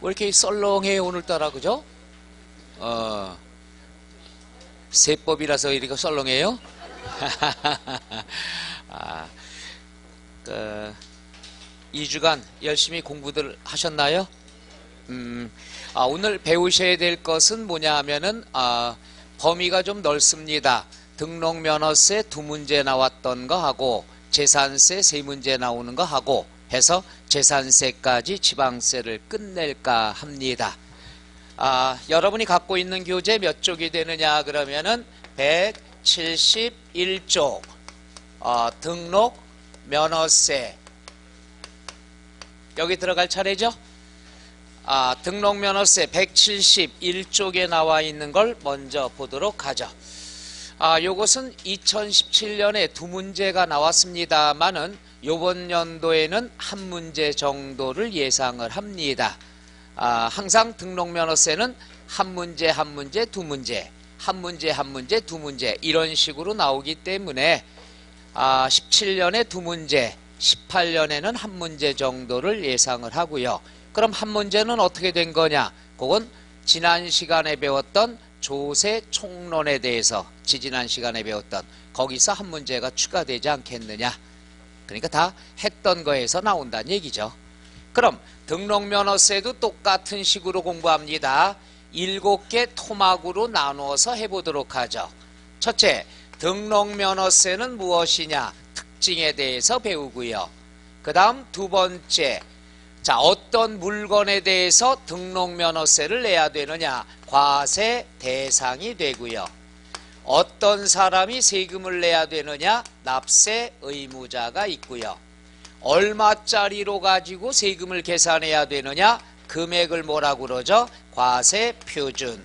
왜 이렇게 썰렁해요 오늘따라 그죠? 세법이라서 이렇게 썰렁해요? 아, 2주간 열심히 공부들 하셨나요? 오늘 배우셔야 될 것은 뭐냐 하면은 범위가 좀 넓습니다. 등록면허세 2문제 나왔던 거 하고 재산세 3문제 나오는 거 하고 해서 재산세까지 지방세를 끝낼까 합니다. 여러분이 갖고 있는 교재 몇 쪽이 되느냐 그러면은 171쪽 등록면허세 여기 들어갈 차례죠? 등록면허세 171쪽에 나와 있는 걸 먼저 보도록 하죠. 요것은 2017년에 2문제가 나왔습니다만은 요번 연도에는 1문제 정도를 예상을 합니다. 항상 등록면허세는 1문제, 2문제, 1문제, 2문제 이런 식으로 나오기 때문에 17년에 2문제, 18년에는 1문제 정도를 예상을 하고요. 그럼 1문제는 어떻게 된 거냐? 그건 지난 시간에 배웠던 조세 총론에 대해서 지지난 시간에 배웠던 거기서 1문제가 추가되지 않겠느냐. 그러니까 다 했던 거에서 나온다는 얘기죠. 그럼 등록면허세도 똑같은 식으로 공부합니다. 7개 토막으로 나누어서 해보도록 하죠. 첫째, 등록면허세는 무엇이냐? 특징에 대해서 배우고요. 그 다음 두 번째, 자, 어떤 물건에 대해서 등록면허세를 내야 되느냐? 과세 대상이 되고요. 어떤 사람이 세금을 내야 되느냐? 납세 의무자가 있고요. 얼마짜리로 가지고 세금을 계산해야 되느냐? 금액을 뭐라고 그러죠? 과세 표준.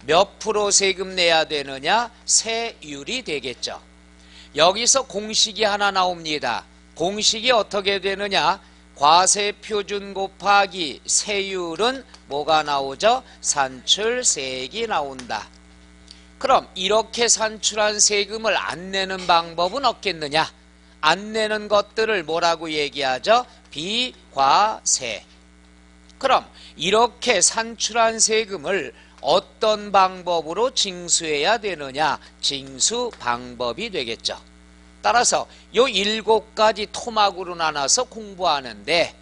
몇 프로 세금 내야 되느냐? 세율이 되겠죠. 여기서 공식이 하나 나옵니다. 공식이 어떻게 되느냐? 과세 표준 곱하기 세율은 뭐가 나오죠? 산출세액이 나온다. 그럼 이렇게 산출한 세금을 안 내는 방법은 없겠느냐? 안 내는 것들을 뭐라고 얘기하죠? 비과세. 그럼 이렇게 산출한 세금을 어떤 방법으로 징수해야 되느냐? 징수 방법이 되겠죠. 따라서 요 7가지 토막으로 나눠서 공부하는데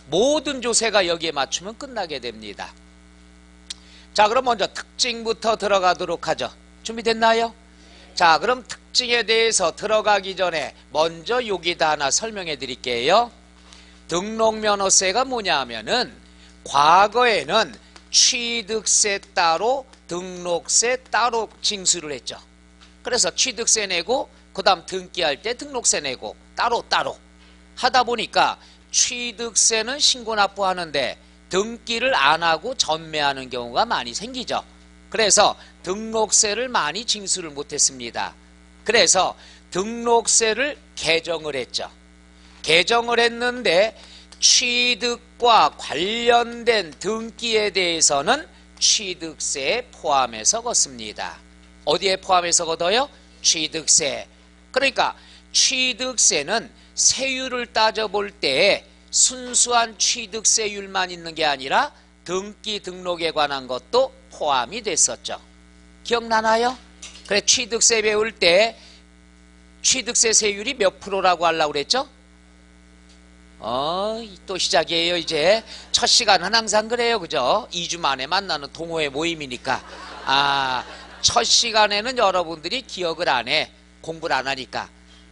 모든 조세가 여기에 맞추면 끝나게 됩니다. 자, 그럼 먼저 특징부터 들어가도록 하죠. 준비됐나요? 자, 그럼 특징에 대해서 들어가기 전에 먼저 여기다 하나 설명해 드릴게요. 등록면허세가 뭐냐 하면은 과거에는 취득세 따로 등록세 따로 징수를 했죠. 그래서 취득세 내고 그 다음 등기할 때 등록세 내고 따로 하다 보니까 취득세는 신고 납부하는데 등기를 안 하고 전매하는 경우가 많이 생기죠. 그래서 등록세를 많이 징수를 못했습니다. 그래서 등록세를 개정을 했죠. 개정을 했는데 취득과 관련된 등기에 대해서는 취득세에 포함해서 걷습니다. 어디에 포함해서 걷어요? 취득세. 그러니까 취득세는 세율을 따져볼 때 순수한 취득세율만 있는 게 아니라 등기 등록에 관한 것도 포함이 됐었죠. 기억나나요? 그래, 취득세 배울 때 취득세 세율이 몇 프로라고 하려고 그랬죠? 또 시작이에요. 이제 첫 시간은 항상 그래요, 그죠? 2주 만에 만나는 동호회 모임이니까 첫 시간에는 여러분들이 기억을 안 해. 공부를 안 하니까.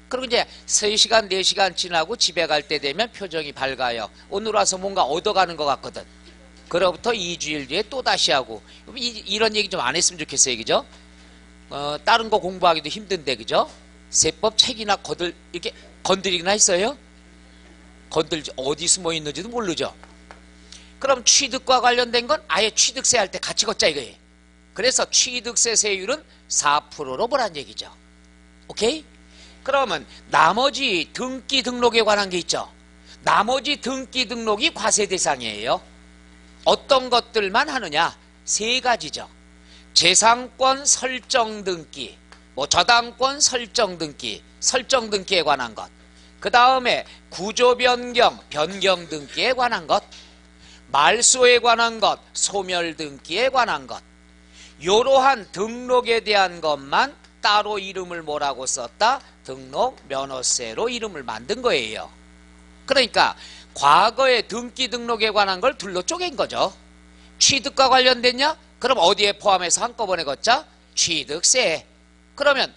그리고 이제 3시간, 4시간 지나고 집에 갈 때 되면 표정이 밝아요. 오늘 와서 뭔가 얻어가는 것 같거든. 그로부터 2주일 뒤에 또다시 하고. 이런 얘기 좀 안 했으면 좋겠어요, 그죠? 다른 거 공부하기도 힘든데, 그죠? 세법 책이나 이렇게 건드리기나 했어요? 건들지, 어디 숨어 있는지도 모르죠? 그럼 취득과 관련된 건 아예 취득세 할 때 같이 걷자 이거예요. 그래서 취득세 세율은 4%로 보란 얘기죠. 오케이? 그러면 나머지 등기 등록에 관한 게 있죠. 나머지 등기 등록이 과세 대상이에요. 어떤 것들만 하느냐? 3가지죠. 재산권 설정 등기, 저당권 설정 등기에 관한 것. 그 다음에 구조 변경 등기에 관한 것. 말소에 관한 것, 소멸 등기에 관한 것, 이러한 등록에 대한 것만 따로 이름을 뭐라고 썼다? 등록 면허세로 이름을 만든 거예요. 그러니까 과거의 등기 등록에 관한 걸 둘로 쪼갠 거죠. 취득과 관련됐냐? 그럼 어디에 포함해서 한꺼번에 걷자? 취득세. 그러면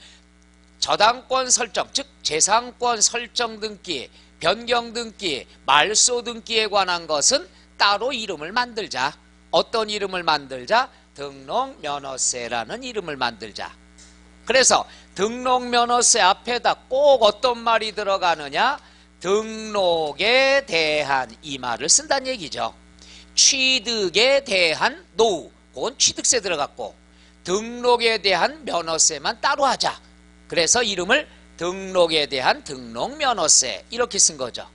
저당권 설정, 즉 재산권 설정 등기, 변경 등기, 말소 등기에 관한 것은 따로 이름을 만들자. 어떤 이름을 만들자? 등록 면허세라는 이름을 만들자. 그래서 등록 면허세 앞에다 꼭 어떤 말이 들어가느냐? 등록에 대한 이 말을 쓴다는 얘기죠. 취득에 대한 노후, 그건 취득세 들어갔고 등록에 대한 면허세만 따로 하자. 그래서 이름을 등록에 대한 등록면허세 이렇게 쓴 거죠.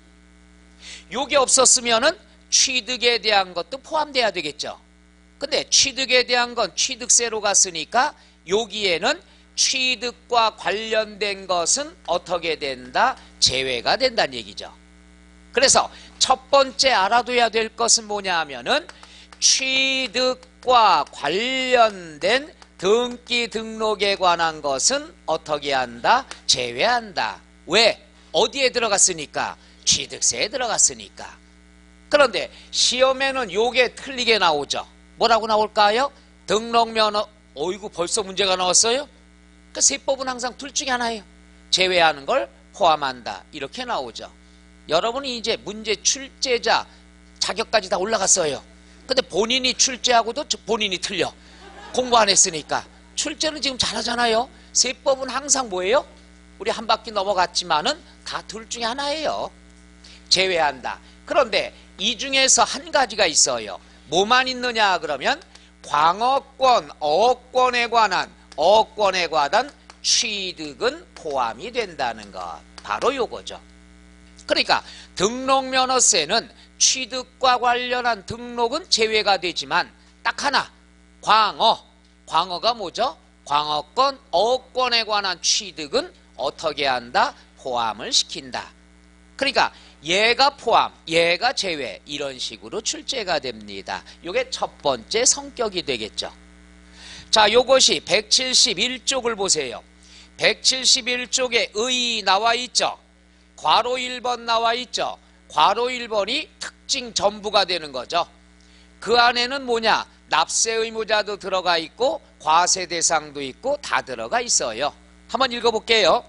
요게 없었으면은 취득에 대한 것도 포함돼야 되겠죠. 근데 취득에 대한 건 취득세로 갔으니까 여기에는 취득과 관련된 것은 어떻게 된다? 제외가 된다는 얘기죠. 그래서 첫 번째 알아둬야 될 것은 뭐냐 하면은 취득과 관련된 등기 등록에 관한 것은 어떻게 한다? 제외한다. 왜? 어디에 들어갔으니까? 취득세에 들어갔으니까. 그런데 시험에는 요게 틀리게 나오죠. 뭐라고 나올까요? 등록면허, 어이구 벌써 문제가 나왔어요? 그 세법은 항상 둘 중에 하나예요. 제외하는 걸 포함한다. 이렇게 나오죠. 여러분이 이제 문제 출제자 자격까지 다 올라갔어요. 근데 본인이 출제하고도 본인이 틀려. 공부 안 했으니까. 출제는 지금 잘하잖아요. 세법은 항상 뭐예요? 우리 한 바퀴 넘어갔지만은 다 둘 중에 하나예요. 제외한다. 그런데 이 중에서 한 가지가 있어요. 뭐만 있느냐 그러면 광어권, 어권에 관한 취득은 포함이 된다는 것. 바로 요거죠. 그러니까 등록면허세는 취득과 관련한 등록은 제외가 되지만 딱 하나, 광어가 뭐죠? 광어권, 어권에 관한 취득은 어떻게 한다? 포함을 시킨다. 그러니까 얘가 포함, 얘가 제외 이런 식으로 출제가 됩니다. 이게 첫 번째 성격이 되겠죠. 자, 요것이 171쪽을 보세요. 171쪽에 의 나와 있죠. 괄호 1번 나와 있죠. 괄호 1번이 특징 전부가 되는 거죠. 그 안에는 뭐냐? 납세 의무자도 들어가 있고 과세 대상도 있고 다 들어가 있어요. 한번 읽어볼게요.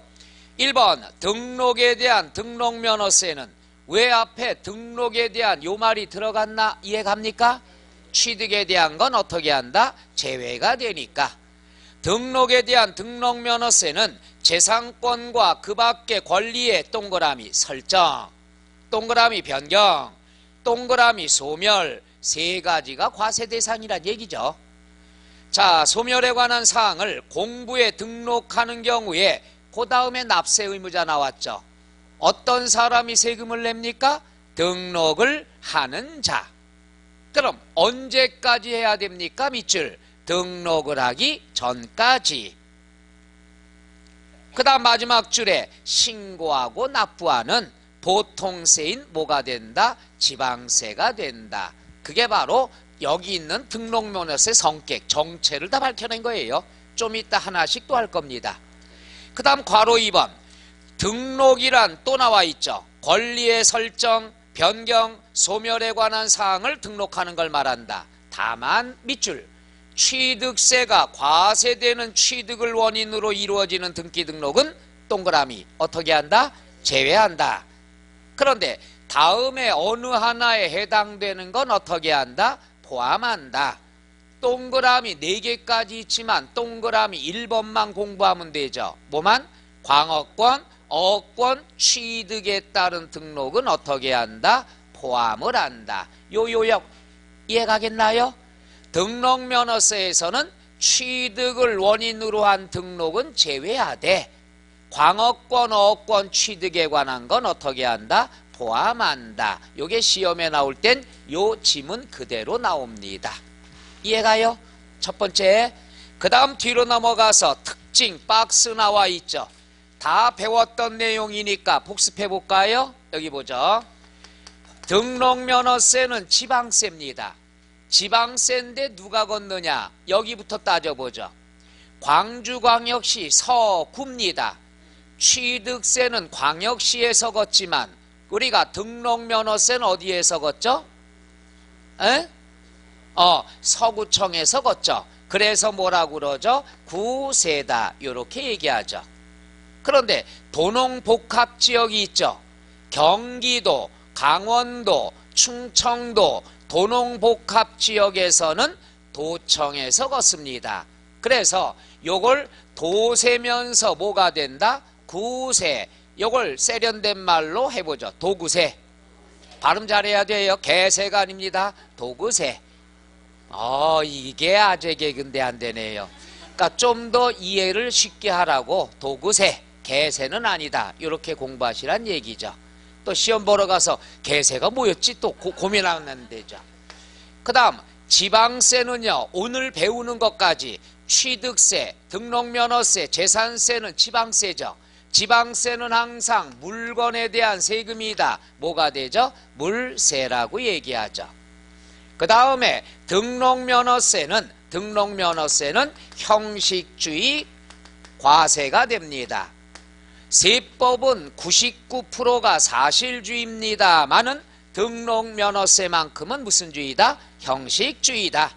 1번 등록에 대한 등록면허세는 왜 앞에 등록에 대한 요 말이 들어갔나 이해갑니까? 취득에 대한 건 어떻게 한다? 제외가 되니까. 등록에 대한 등록면허세는 재산권과 그 밖의 권리의 동그라미 설정, 동그라미 변경, 동그라미 소멸 세 가지가 과세 대상이란 얘기죠. 자, 소멸에 관한 사항을 공부에 등록하는 경우에 그 다음에 납세 의무자 나왔죠. 어떤 사람이 세금을 냅니까? 등록을 하는 자. 그럼 언제까지 해야 됩니까? 밑줄. 등록을 하기 전까지. 그 다음 마지막 줄에 신고하고 납부하는 보통세인 뭐가 된다? 지방세가 된다. 그게 바로 여기 있는 등록면허세 성격, 정체를 다 밝혀낸 거예요. 좀 이따 하나씩 또 할 겁니다. 그 다음 괄호 2번. 등록이란 또 나와 있죠. 권리의 설정, 변경, 소멸에 관한 사항을 등록하는 걸 말한다. 다만 밑줄. 취득세가 과세되는 취득을 원인으로 이루어지는 등기 등록은 동그라미 어떻게 한다? 제외한다. 그런데 다음에 어느 하나에 해당되는 건 어떻게 한다? 포함한다. 동그라미 4개까지 있지만 동그라미 1번만 공부하면 되죠. 뭐만? 광어권, 어권, 취득에 따른 등록은 어떻게 한다? 포함을 한다. 요 요약 이해가겠나요? 등록면허세에서는 취득을 원인으로 한 등록은 제외하되 광어권, 어권, 취득에 관한 건 어떻게 한다? 포함한다. 요게 시험에 나올 땐 요 지문 그대로 나옵니다. 이해가요? 첫 번째. 그 다음 뒤로 넘어가서 특징 박스 나와 있죠. 다 배웠던 내용이니까 복습해 볼까요? 여기 보죠. 등록면허세는 지방세입니다. 지방세인데 누가 걷느냐? 여기부터 따져보죠. 광주광역시 서구입니다. 취득세는 광역시에서 걷지만 우리가 등록면허세는 어디에서 걷죠? 서구청에서 걷죠. 그래서 뭐라고 그러죠? 구세다 이렇게 얘기하죠. 그런데 도농복합지역이 있죠. 경기도, 강원도, 충청도 도농복합지역에서는 도청에서 걷습니다. 그래서 요걸 도세면서 뭐가 된다? 구세. 요걸 세련된 말로 해보죠. 도구세. 발음 잘해야 돼요. 개세가 아닙니다. 도구세. 이게 아재 개그인데 안 되네요. 그러니까 좀 더 이해를 쉽게 하라고 도구세, 개세는 아니다. 이렇게 공부하시란 얘기죠. 또 시험 보러 가서 개세가 뭐였지 또 고민하는 데죠. 그 다음 지방세는요. 오늘 배우는 것까지 취득세, 등록면허세, 재산세는 지방세죠. 지방세는 항상 물건에 대한 세금이다. 뭐가 되죠? 물세라고 얘기하죠. 그 다음에 등록면허세는 형식주의 과세가 됩니다. 세법은 99%가 사실주의입니다만은 등록면허세만큼은 무슨 주의다? 형식주의다.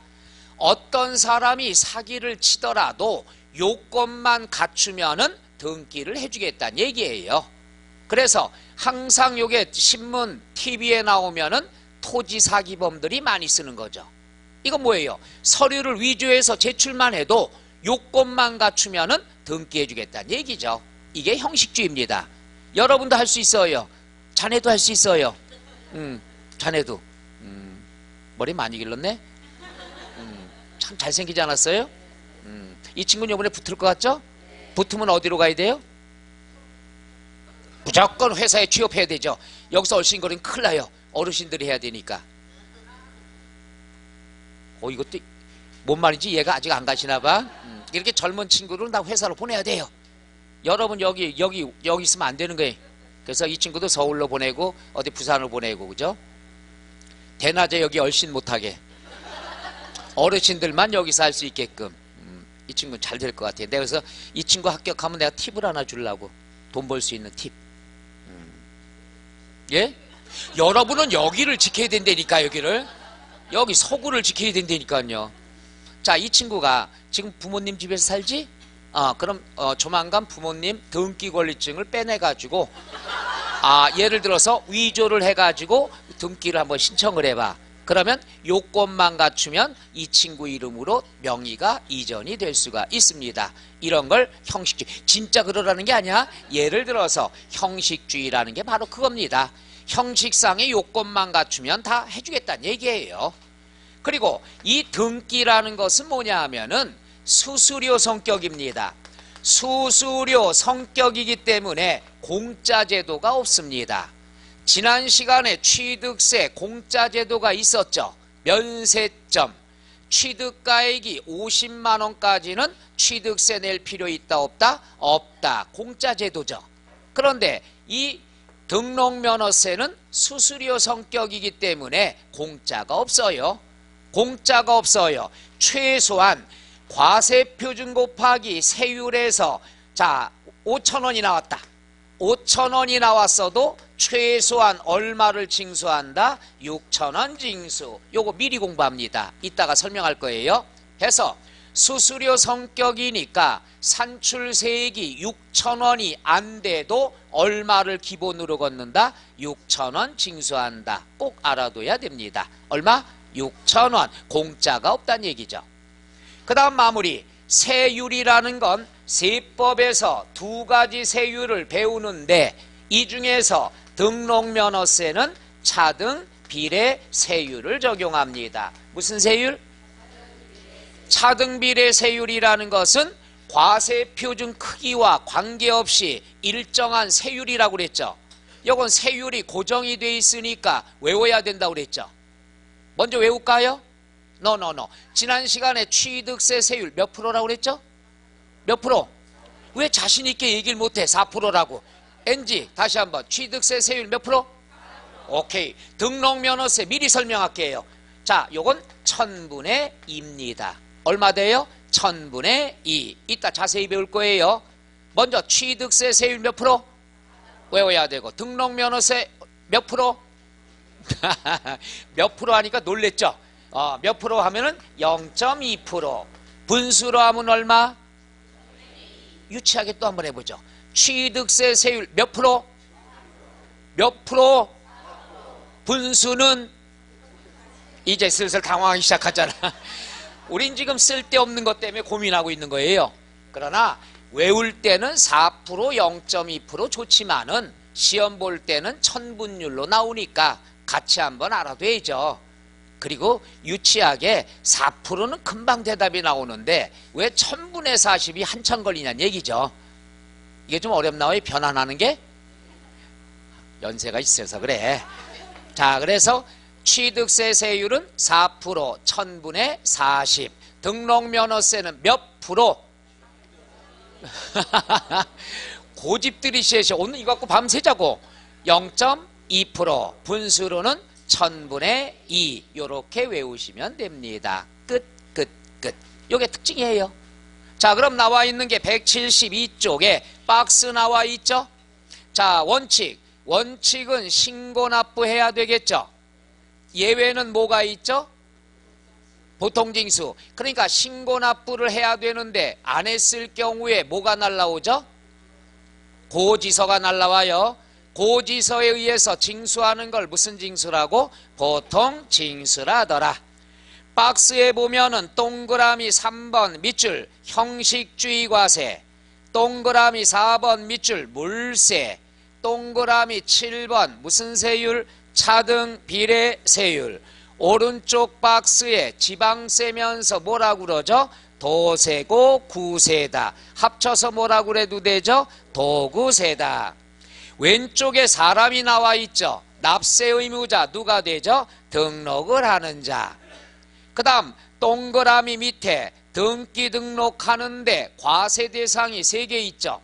어떤 사람이 사기를 치더라도 요건만 갖추면은 등기를 해주겠다는 얘기예요. 그래서 항상 요게 신문, TV에 나오면은 토지 사기범들이 많이 쓰는 거죠. 이건 뭐예요? 서류를 위조해서 제출만 해도 요건만 갖추면은 등기해 주겠다는 얘기죠. 이게 형식주의입니다. 여러분도 할 수 있어요. 자네도 할 수 있어요. 자네도. 머리 많이 길렀네. 참 잘생기지 않았어요? 이 친구는 이번에 붙을 것 같죠? 붙으면 어디로 가야 돼요? 무조건 회사에 취업해야 되죠. 여기서 얼씬거리면 큰일 나요. 어르신들이 해야 되니까. 이것도 뭔 말인지 얘가 아직 안 가시나 봐. 이렇게 젊은 친구들은 다 회사로 보내야 돼요. 여러분 여기 있으면 안 되는 거예요. 그래서 이 친구도 서울로 보내고 어디 부산으로 보내고 그죠? 대낮에 여기 얼씬 못하게 어르신들만 여기서 할 수 있게끔. 이 친구는 잘 될 것 같아요. 내가 그래서 이 친구 합격하면 내가 팁을 하나 주려고. 돈 벌 수 있는 팁. 예? 여러분은 여기를 지켜야 된다니까. 여기 서구를 지켜야 된다니까요. 자, 이 친구가 지금 부모님 집에서 살지? 그럼 조만간 부모님 등기권리증을 빼내가지고 예를 들어서 위조를 해가지고 등기를 한번 신청을 해봐. 그러면 요건만 갖추면 이 친구 이름으로 명의가 이전이 될 수가 있습니다. 이런 걸 형식주의. 진짜 그러라는 게 아니야. 예를 들어서 형식주의라는 게 바로 그겁니다. 형식상의 요건만 갖추면 다 해주겠다는 얘기예요. 그리고 이 등기라는 것은 뭐냐 하면은 수수료 성격입니다. 수수료 성격이기 때문에 공짜 제도가 없습니다. 지난 시간에 취득세 공짜 제도가 있었죠. 면세점. 취득가액이 50만 원까지는 취득세 낼 필요 있다 없다? 없다. 공짜 제도죠. 그런데 이 등록면허세는 수수료 성격이기 때문에 공짜가 없어요. 공짜가 없어요. 최소한 과세표준 곱하기 세율에서 5,000원이 나왔다. 5,000원이 나왔어도 최소한 얼마를 징수한다? 6,000원 징수. 요거 미리 공부합니다. 이따가 설명할 거예요. 해서 수수료 성격이니까 산출세액이 6,000원이 안 돼도 얼마를 기본으로 걷는다? 6,000원 징수한다. 꼭 알아둬야 됩니다. 얼마? 6,000원. 공짜가 없다는 얘기죠. 그 다음 마무리. 세율이라는 건 세법에서 두 가지 세율을 배우는데 이 중에서 등록면허세는 차등 비례 세율을 적용합니다. 무슨 세율? 차등 비례 세율이라는 것은 과세표준 크기와 관계없이 일정한 세율이라고 그랬죠. 이건 세율이 고정이 돼 있으니까 외워야 된다고 그랬죠. 먼저 외울까요? No. 지난 시간에 취득세 세율 몇 프로라고 그랬죠? 몇 프로? 왜 자신 있게 얘기를 못해? 4%라고. NG 다시 한번. 취득세 세율 몇 프로? 오케이. 등록면허세 미리 설명할게요. 자, 요건 1000분의 2입니다. 얼마 돼요? 1000분의 2. 이따 자세히 배울 거예요. 먼저 취득세 세율 몇 프로? 외워야 되고, 등록면허세 몇 프로? 몇 프로 하니까 놀랬죠? 몇 프로 하면은 0.2%. 분수로 하면 얼마? 유치하게 또 한번 해보죠. 취득세 세율 몇 프로? 몇 프로? 분수는 이제 슬슬 당황하기 시작하잖아. 우린 지금 쓸데없는 것 때문에 고민하고 있는 거예요. 그러나 외울 때는 4% 0.2% 좋지만은 시험 볼 때는 천분율로 나오니까 같이 한번 알아둬야죠. 그리고 유치하게 4%는 금방 대답이 나오는데 왜 1000분의 40이 한참 걸리냐는 얘기죠. 이게 좀 어렵나요? 변환하는 게? 연세가 있어서 그래. 자, 그래서 취득세 세율은 4% 1000분의 40. 등록면허세는 몇 프로? 고집 들이셔야죠. 오늘 이거 갖고 밤새자고. 0.2%. 분수로는 1000분의 2. 요렇게 외우시면 됩니다. 끝. 요게 특징이에요. 자, 그럼 나와 있는 게 172쪽에 박스 나와 있죠? 자, 원칙은 신고 납부해야 되겠죠? 예외는 뭐가 있죠? 보통징수. 그러니까 신고 납부를 해야 되는데 안 했을 경우에 뭐가 날라오죠? 고지서가 날라와요. 고지서에 의해서 징수하는 걸 무슨 징수라고? 보통징수라더라. 박스에 보면은 동그라미 3번 밑줄 형식주의 과세, 동그라미 4번 밑줄 물세, 동그라미 7번 무슨 세율? 차등 비례 세율. 오른쪽 박스에 지방세면서 뭐라고 그러죠? 도세고 구세다. 합쳐서 뭐라고 그래도 되죠? 도구세다. 왼쪽에 사람이 나와 있죠? 납세 의무자 누가 되죠? 등록을 하는 자. 그 다음 동그라미 밑에 등기 등록하는데 과세 대상이 3개 있죠?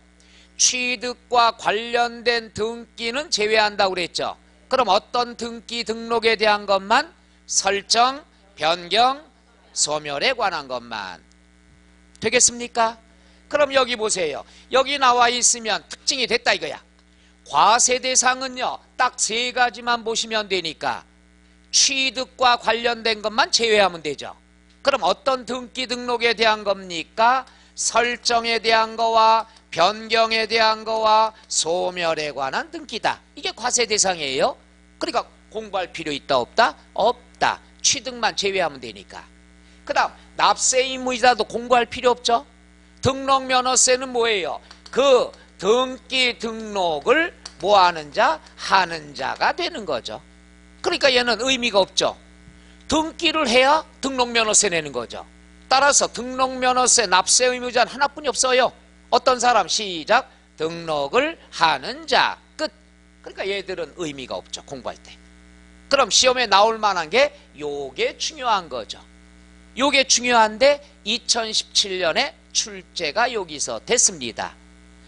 취득과 관련된 등기는 제외한다고 그랬죠? 그럼 어떤 등기 등록에 대한 것만? 설정, 변경, 소멸에 관한 것만. 되겠습니까? 그럼 여기 보세요. 여기 나와 있으면 특징이 됐다 이거야. 과세 대상은요, 딱 3가지만 보시면 되니까 취득과 관련된 것만 제외하면 되죠. 그럼 어떤 등기 등록에 대한 겁니까? 설정에 대한 거와 변경에 대한 거와 소멸에 관한 등기다. 이게 과세 대상이에요. 그러니까 공부할 필요 있다 없다? 없다. 취득만 제외하면 되니까. 그 다음 납세 의무이자도 공부할 필요 없죠. 등록면허세는 뭐예요? 그 등기 등록을 뭐하는 자? 하는 자가 되는 거죠. 그러니까 얘는 의미가 없죠. 등기를 해야 등록면허세 내는 거죠. 따라서 등록면허세 납세 의무자는 하나뿐이 없어요. 어떤 사람? 시작. 등록을 하는 자. 끝. 그러니까 얘들은 의미가 없죠. 공부할 때. 그럼 시험에 나올 만한 게 요게 중요한 거죠. 요게 중요한데 2017년에 출제가 여기서 됐습니다.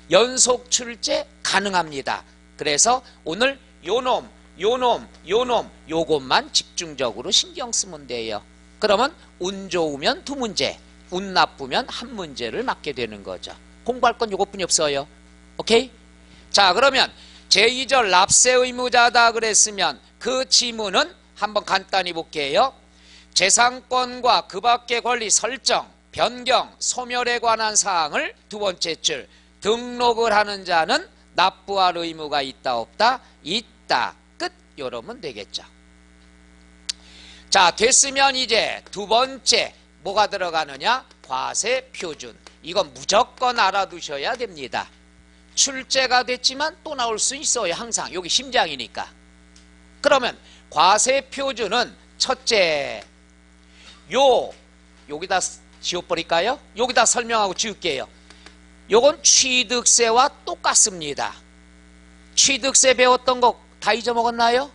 연속 출제 가능합니다. 그래서 오늘 요놈 요것만 집중적으로 신경 쓰면 돼요. 그러면 운 좋으면 2문제, 운 나쁘면 1문제를 맞게 되는 거죠. 공부할 건 요것뿐이 없어요. 오케이? 자, 그러면 제2절 납세 의무자다 그랬으면 그 지문은 한번 간단히 볼게요. 재산권과 그 밖의 권리 설정, 변경, 소멸에 관한 사항을 2번째 줄 등록을 하는 자는 납부할 의무가 있다 없다? 있다. 끝. 요러면 되겠죠. 자, 됐으면 이제 2번째 뭐가 들어가느냐? 과세 표준. 이건 무조건 알아두셔야 됩니다. 출제가 됐지만 또 나올 수 있어요. 항상 여기 심장이니까. 그러면 과세 표준은 첫째, 여기다 지워버릴까요? 여기다 설명하고 지울게요. 요건 취득세와 똑같습니다. 취득세 배웠던 거 다 잊어먹었나요?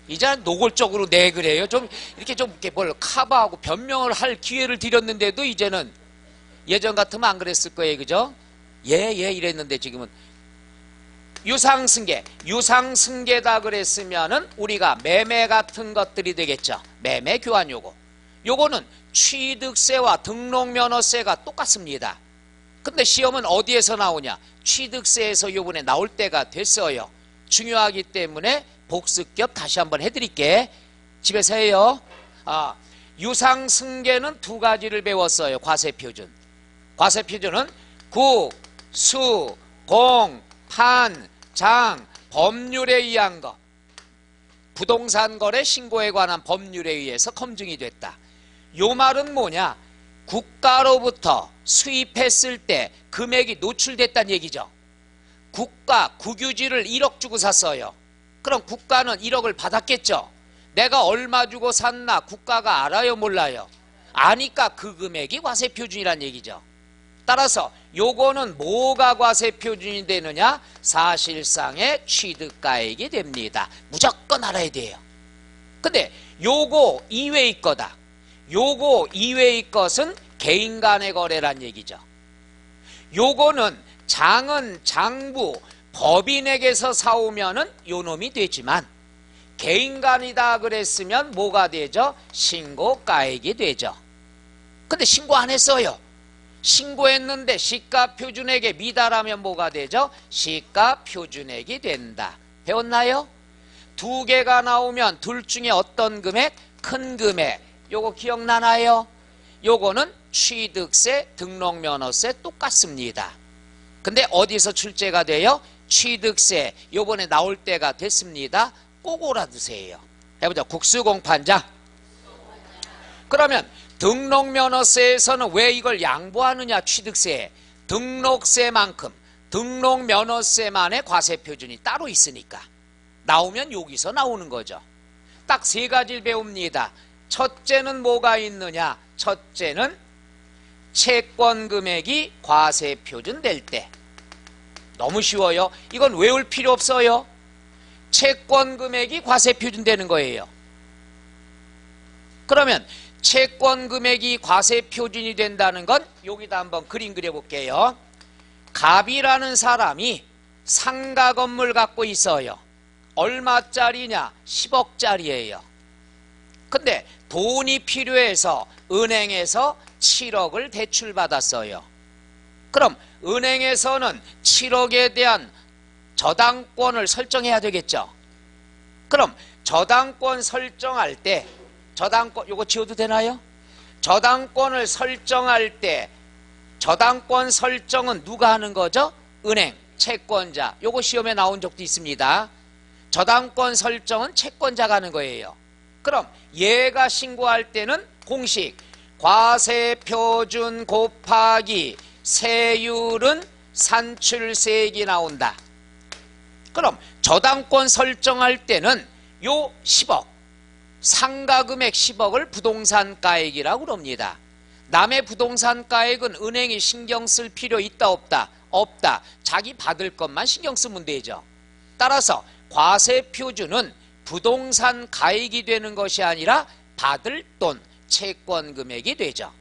이제 노골적으로 네 그래요. 좀 이렇게 뭘 커버하고 변명을 할 기회를 드렸는데도 이제는 예전 같으면 안 그랬을 거예요. 그죠? 예 이랬는데 지금은 유상승계. 유상승계다 그랬으면은 우리가 매매 같은 것들이 되겠죠. 매매 교환 요거. 요거는 취득세와 등록면허세가 똑같습니다. 근데 시험은 어디에서 나오냐? 취득세에서 요번에 나올 때가 됐어요. 중요하기 때문에 복습 겸 다시 한번 해드릴게. 집에서 해요. 유상승계는 두 가지를 배웠어요. 과세표준. 과세표준은 국, 수, 공, 판, 장, 법률에 의한 것. 부동산 거래 신고에 관한 법률에 의해서 검증이 됐다. 요 말은 뭐냐? 국가로부터 수입했을 때 금액이 노출됐다는 얘기죠. 국가 국유지를 1억 주고 샀어요. 그럼 국가는 1억을 받았겠죠. 내가 얼마 주고 샀나 국가가 알아요, 몰라요? 아니까 그 금액이 과세표준이란 얘기죠. 따라서 요거는 뭐가 과세표준이 되느냐? 사실상의 취득가액이 됩니다. 무조건 알아야 돼요. 근데 요거 이외의 거다. 요거 이외의 것은 개인 간의 거래란 얘기죠. 요거는 장은 장부 법인에게서 사오면은 요놈이 되지만 개인 간이다 그랬으면 뭐가 되죠? 신고가액이 되죠. 근데 신고 안 했어요. 신고했는데 시가표준액에 미달하면 뭐가 되죠? 시가표준액이 된다. 배웠나요? 두 개가 나오면 둘 중에 어떤 금액? 큰 금액. 요거 기억나나요? 요거는 취득세, 등록면허세 똑같습니다. 근데 어디서 출제가 돼요? 취득세 요번에 나올 때가 됐습니다. 꼭 알아두세요. 해보자. 국수공판장. 그러면 등록면허세에서는 왜 이걸 양보하느냐? 취득세, 등록세만큼 등록면허세만의 과세표준이 따로 있으니까 나오면 여기서 나오는 거죠. 딱 세 가지를 배웁니다. 첫째는 뭐가 있느냐? 첫째는 채권금액이 과세표준 될 때. 너무 쉬워요. 이건 외울 필요 없어요. 채권금액이 과세표준 되는 거예요. 그러면 채권금액이 과세표준이 된다는 건 여기다 한번 그림 그려볼게요. 갑이라는 사람이 상가 건물 갖고 있어요. 얼마짜리냐? 10억짜리예요. 근데 돈이 필요해서 은행에서 7억을 대출받았어요. 그럼 은행에서는 7억에 대한 저당권을 설정해야 되겠죠. 그럼 저당권 설정할 때 저당권 요거 지워도 되나요? 저당권을 설정할 때 저당권 설정은 누가 하는 거죠? 은행, 채권자. 요거 시험에 나온 적도 있습니다. 저당권 설정은 채권자가 하는 거예요. 그럼 얘가 신고할 때는 공식 과세표준 곱하기 세율은 산출세액이 나온다. 그럼 저당권 설정할 때는 요 10억 상가금액 10억을 부동산가액이라고 그럽니다. 남의 부동산가액은 은행이 신경 쓸 필요 있다 없다? 없다. 자기 받을 것만 신경 쓰면 되죠. 따라서 과세표준은 부동산 가액이 되는 것이 아니라 받을 돈, 채권금액이 되죠.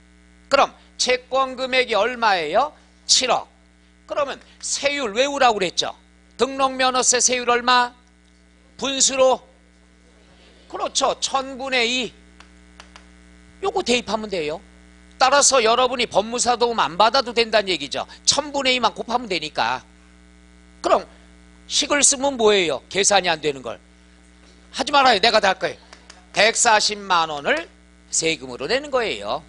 그럼 채권금액이 얼마예요? 7억. 그러면 세율 외우라고 그랬죠. 등록면허세 세율 얼마? 분수로? 그렇죠. 1000분의 2. 요거 대입하면 돼요. 따라서 여러분이 법무사 도움 안 받아도 된다는 얘기죠. 1000분의 2만 곱하면 되니까. 그럼 식을 쓰면 뭐예요? 계산이 안 되는 걸. 하지 말아요. 내가 다 할 거예요. 140만 원을 세금으로 내는 거예요.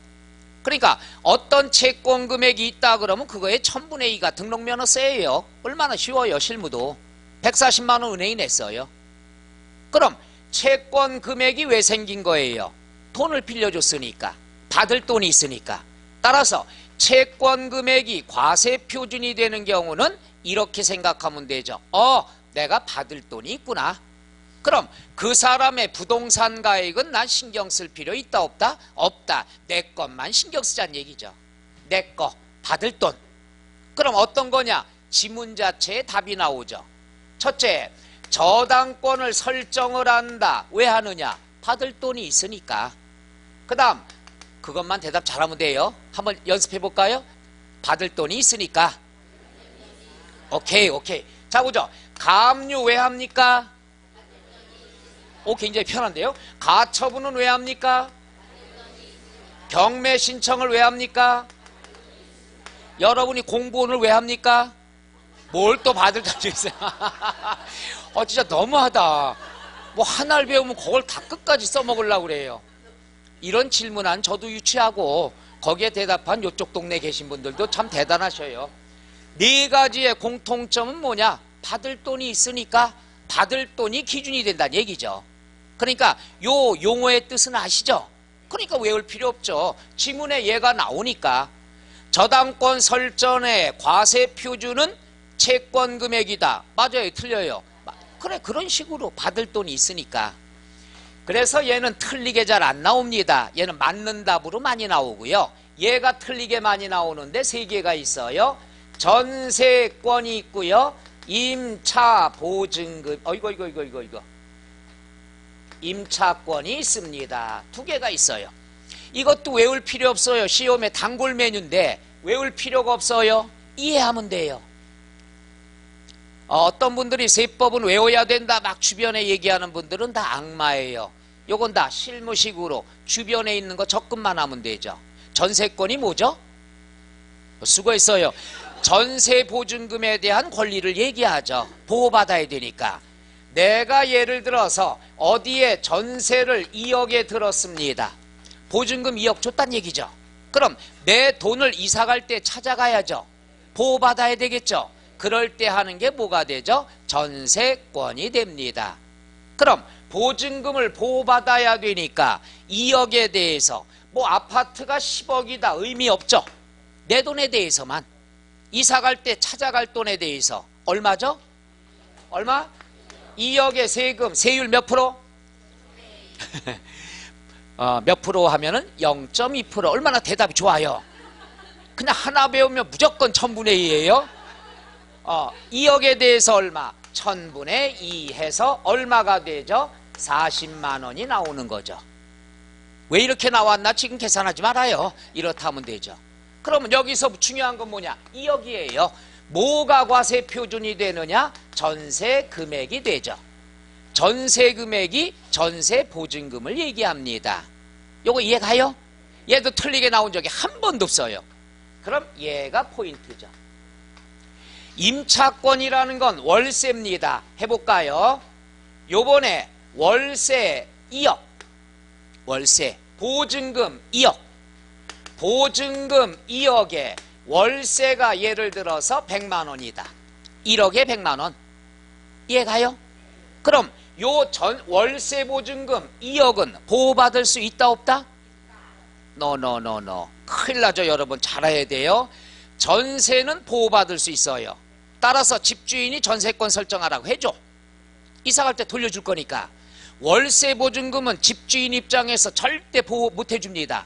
그러니까 어떤 채권 금액이 있다 그러면 그거의 1000분의 2가 등록면허세예요. 얼마나 쉬워요. 실무도. 140만 원 은행이 냈어요. 그럼 채권 금액이 왜 생긴 거예요? 돈을 빌려줬으니까. 받을 돈이 있으니까. 따라서 채권 금액이 과세표준이 되는 경우는 이렇게 생각하면 되죠. 내가 받을 돈이 있구나. 그럼 그 사람의 부동산 가액은 난 신경 쓸 필요 있다 없다? 없다. 내 것만 신경 쓰자는 얘기죠. 내 거 받을 돈. 그럼 어떤 거냐? 지문 자체에 답이 나오죠. 첫째, 저당권을 설정을 한다. 왜 하느냐? 받을 돈이 있으니까. 그 다음 그것만 대답 잘하면 돼요. 한번 연습해 볼까요? 받을 돈이 있으니까. 오케이. 자, 보죠. 가압류 왜 합니까? 오, 굉장히 편한데요. 가처분은 왜 합니까? 경매 신청을 왜 합니까? 여러분이 공부원을 왜 합니까? 뭘 또 받을 자주 있어요. 진짜 너무하다. 뭐 하나를 배우면 그걸 다 끝까지 써먹으려고 그래요. 이런 질문한 저도 유치하고 거기에 대답한 이쪽 동네에 계신 분들도 참 대단하셔요. 네 가지의 공통점은 뭐냐? 받을 돈이 있으니까 받을 돈이 기준이 된다는 얘기죠. 그러니까 요 용어의 뜻은 아시죠? 그러니까 외울 필요 없죠. 지문에 얘가 나오니까. 저당권 설정의 과세 표준은 채권 금액이다. 맞아요, 틀려요. 그래, 그런 식으로 받을 돈이 있으니까. 그래서 얘는 틀리게 잘 안 나옵니다. 얘는 맞는 답으로 많이 나오고요. 얘가 틀리게 많이 나오는데 세 개가 있어요. 전세권이 있고요. 임차 보증금, 이거. 임차권이 있습니다. 두 개가 있어요. 이것도 외울 필요 없어요. 시험에 단골 메뉴인데 외울 필요가 없어요. 이해하면 돼요. 어떤 분들이 세법은 외워야 된다 막 주변에 얘기하는 분들은 다 악마예요. 요건 다 실무식으로 주변에 있는 거 접근만 하면 되죠. 전세권이 뭐죠? 수고했어요. 전세보증금에 대한 권리를 얘기하죠. 보호받아야 되니까. 내가 예를 들어서 어디에 전세를 2억에 들었습니다. 보증금 2억 줬단 얘기죠. 그럼 내 돈을 이사갈 때 찾아가야죠. 보호받아야 되겠죠. 그럴 때 하는 게 뭐가 되죠? 전세권이 됩니다. 그럼 보증금을 보호받아야 되니까 2억에 대해서 뭐 아파트가 10억이다 의미 없죠. 내 돈에 대해서만. 이사갈 때 찾아갈 돈에 대해서 얼마죠? 얼마? 2억의 세금, 세율 몇 프로? 몇 프로 하면은 0.2%. 얼마나 대답이 좋아요. 그냥 하나 배우면 무조건 1000분의 2예요. 2억에 대해서 얼마? 1000분의 2 해서 얼마가 되죠? 40만 원이 나오는 거죠. 왜 이렇게 나왔나 지금 계산하지 말아요. 이렇다 하면 되죠. 그러면 여기서 중요한 건 뭐냐? 2억이에요. 뭐가 과세 표준이 되느냐? 전세 금액이 되죠. 전세 금액이 전세 보증금을 얘기합니다. 요거 이해가요? 얘도 틀리게 나온 적이 한 번도 없어요. 그럼 얘가 포인트죠. 임차권이라는 건 월세입니다. 해볼까요? 요번에 월세 2억, 월세 보증금 2억, 보증금 2억에 월세가 예를 들어서 100만 원이다. 1억에 100만 원. 이해가요? 그럼 요 월세 보증금 2억은 보호받을 수 있다 없다? 노. 큰일 나죠. 여러분 잘 알아야 돼요. 전세는 보호받을 수 있어요. 따라서 집주인이 전세권 설정하라고 해줘. 이사갈 때 돌려줄 거니까. 월세 보증금은 집주인 입장에서 절대 보호 못 해줍니다.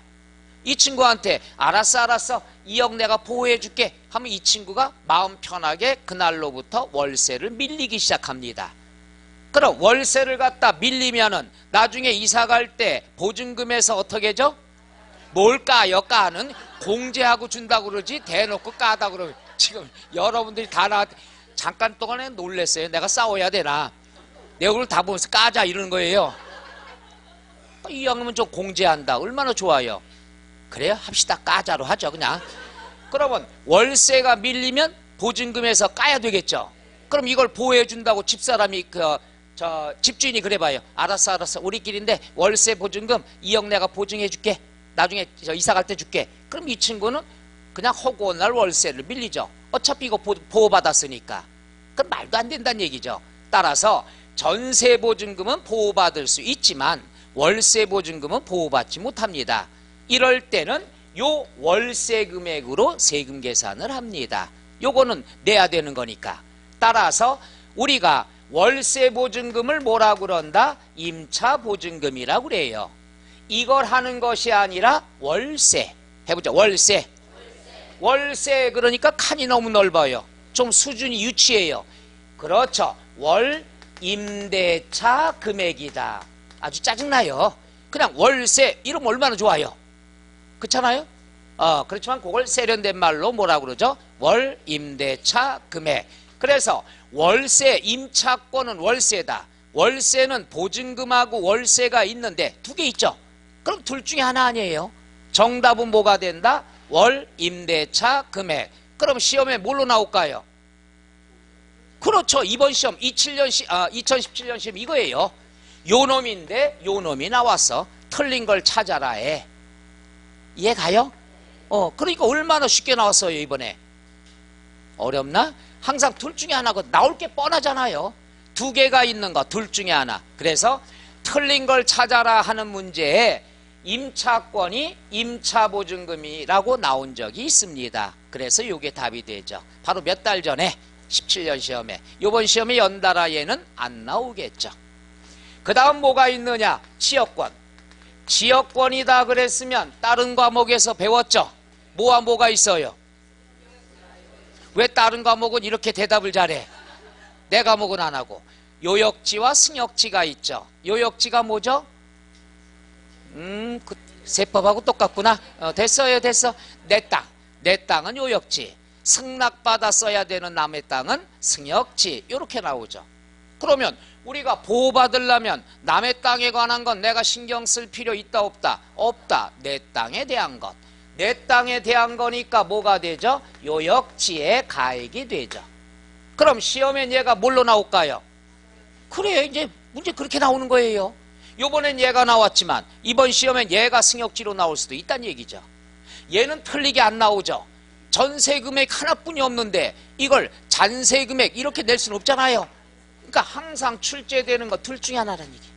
이 친구한테 알았어 2억 내가 보호해 줄게 하면 이 친구가 마음 편하게 그날로부터 월세를 밀리기 시작합니다. 그럼 월세를 갖다 밀리면은 나중에 이사갈 때 보증금에서 어떻게 해줘? 뭘 까요? 까는 공제하고 준다고 그러지 대놓고 까다 그러면 지금 여러분들이 다 나한테 잠깐 동안에 놀랬어요. 내가 싸워야 되나? 내 얼굴 다 보면서 까자 이러는 거예요. 이 형님은 좀 공제한다. 얼마나 좋아요. 그래요? 합시다. 까자로 하죠 그냥. 그러면 월세가 밀리면 보증금에서 까야 되겠죠. 그럼 이걸 보호해 준다고 집사람이 집주인이 그래봐요. 알았어 우리끼리인데 월세 보증금 2억 내가 보증해 줄게. 나중에 이사 갈 때 줄게. 그럼 이 친구는 그냥 허구한 날 월세를 밀리죠. 어차피 이거 보호받았으니까. 그럼 말도 안 된다는 얘기죠. 따라서 전세 보증금은 보호받을 수 있지만 월세 보증금은 보호받지 못합니다. 이럴 때는 요 월세 금액으로 세금 계산을 합니다. 요거는 내야 되는 거니까. 따라서 우리가 월세 보증금을 뭐라고 그런다? 임차 보증금이라고 그래요. 이걸 하는 것이 아니라 월세. 해보죠. 월세 그러니까 칸이 너무 넓어요. 좀 수준이 유치해요. 그렇죠. 월 임대차 금액이다. 아주 짜증나요. 그냥 월세 이러면 얼마나 좋아요. 그렇잖아요. 그렇지만 그걸 세련된 말로 뭐라고 그러죠? 월 임대차 금액. 그래서 월세, 임차권은 월세다. 월세는 보증금하고 월세가 있는데 두 개 있죠. 그럼 둘 중에 하나 아니에요. 정답은 뭐가 된다? 월, 임대차, 금액. 그럼 시험에 뭘로 나올까요? 그렇죠. 이번 시험 2017년 시험 이거예요. 요 놈인데 요 놈이 나왔어. 틀린 걸 찾아라에. 이해 가요? 그러니까 얼마나 쉽게 나왔어요 이번에. 어렵나? 항상 둘 중에 하나고 나올 게 뻔하잖아요. 두 개가 있는 거 둘 중에 하나. 그래서 틀린 걸 찾아라 하는 문제에 임차권이 임차보증금이라고 나온 적이 있습니다. 그래서 이게 답이 되죠. 바로 몇 달 전에 17년 시험에. 이번 시험에 연달아 얘는 안 나오겠죠. 그 다음 뭐가 있느냐? 지역권. 지역권이다 그랬으면 다른 과목에서 배웠죠. 뭐와 뭐가 있어요? 왜 다른 과목은 이렇게 대답을 잘해? 내 과목은 안 하고. 요역지와 승역지가 있죠. 요역지가 뭐죠? 그 세법하고 똑같구나. 됐어요, 됐어. 내 땅. 내 땅은 요역지. 승낙받아 써야 되는 남의 땅은 승역지. 이렇게 나오죠. 그러면 우리가 보호받으려면 남의 땅에 관한 건 내가 신경 쓸 필요 있다 없다? 없다. 내 땅에 대한 것. 내 땅에 대한 거니까 뭐가 되죠? 요역지의 가액이 되죠. 그럼 시험엔 얘가 뭘로 나올까요? 그래, 이제 문제 그렇게 나오는 거예요. 요번엔 얘가 나왔지만 이번 시험엔 얘가 승역지로 나올 수도 있다는 얘기죠. 얘는 틀리게 안 나오죠. 전세금액 하나뿐이 없는데 이걸 잔세금액 이렇게 낼 수는 없잖아요. 그러니까 항상 출제되는 거 둘 중에 하나라는 얘기.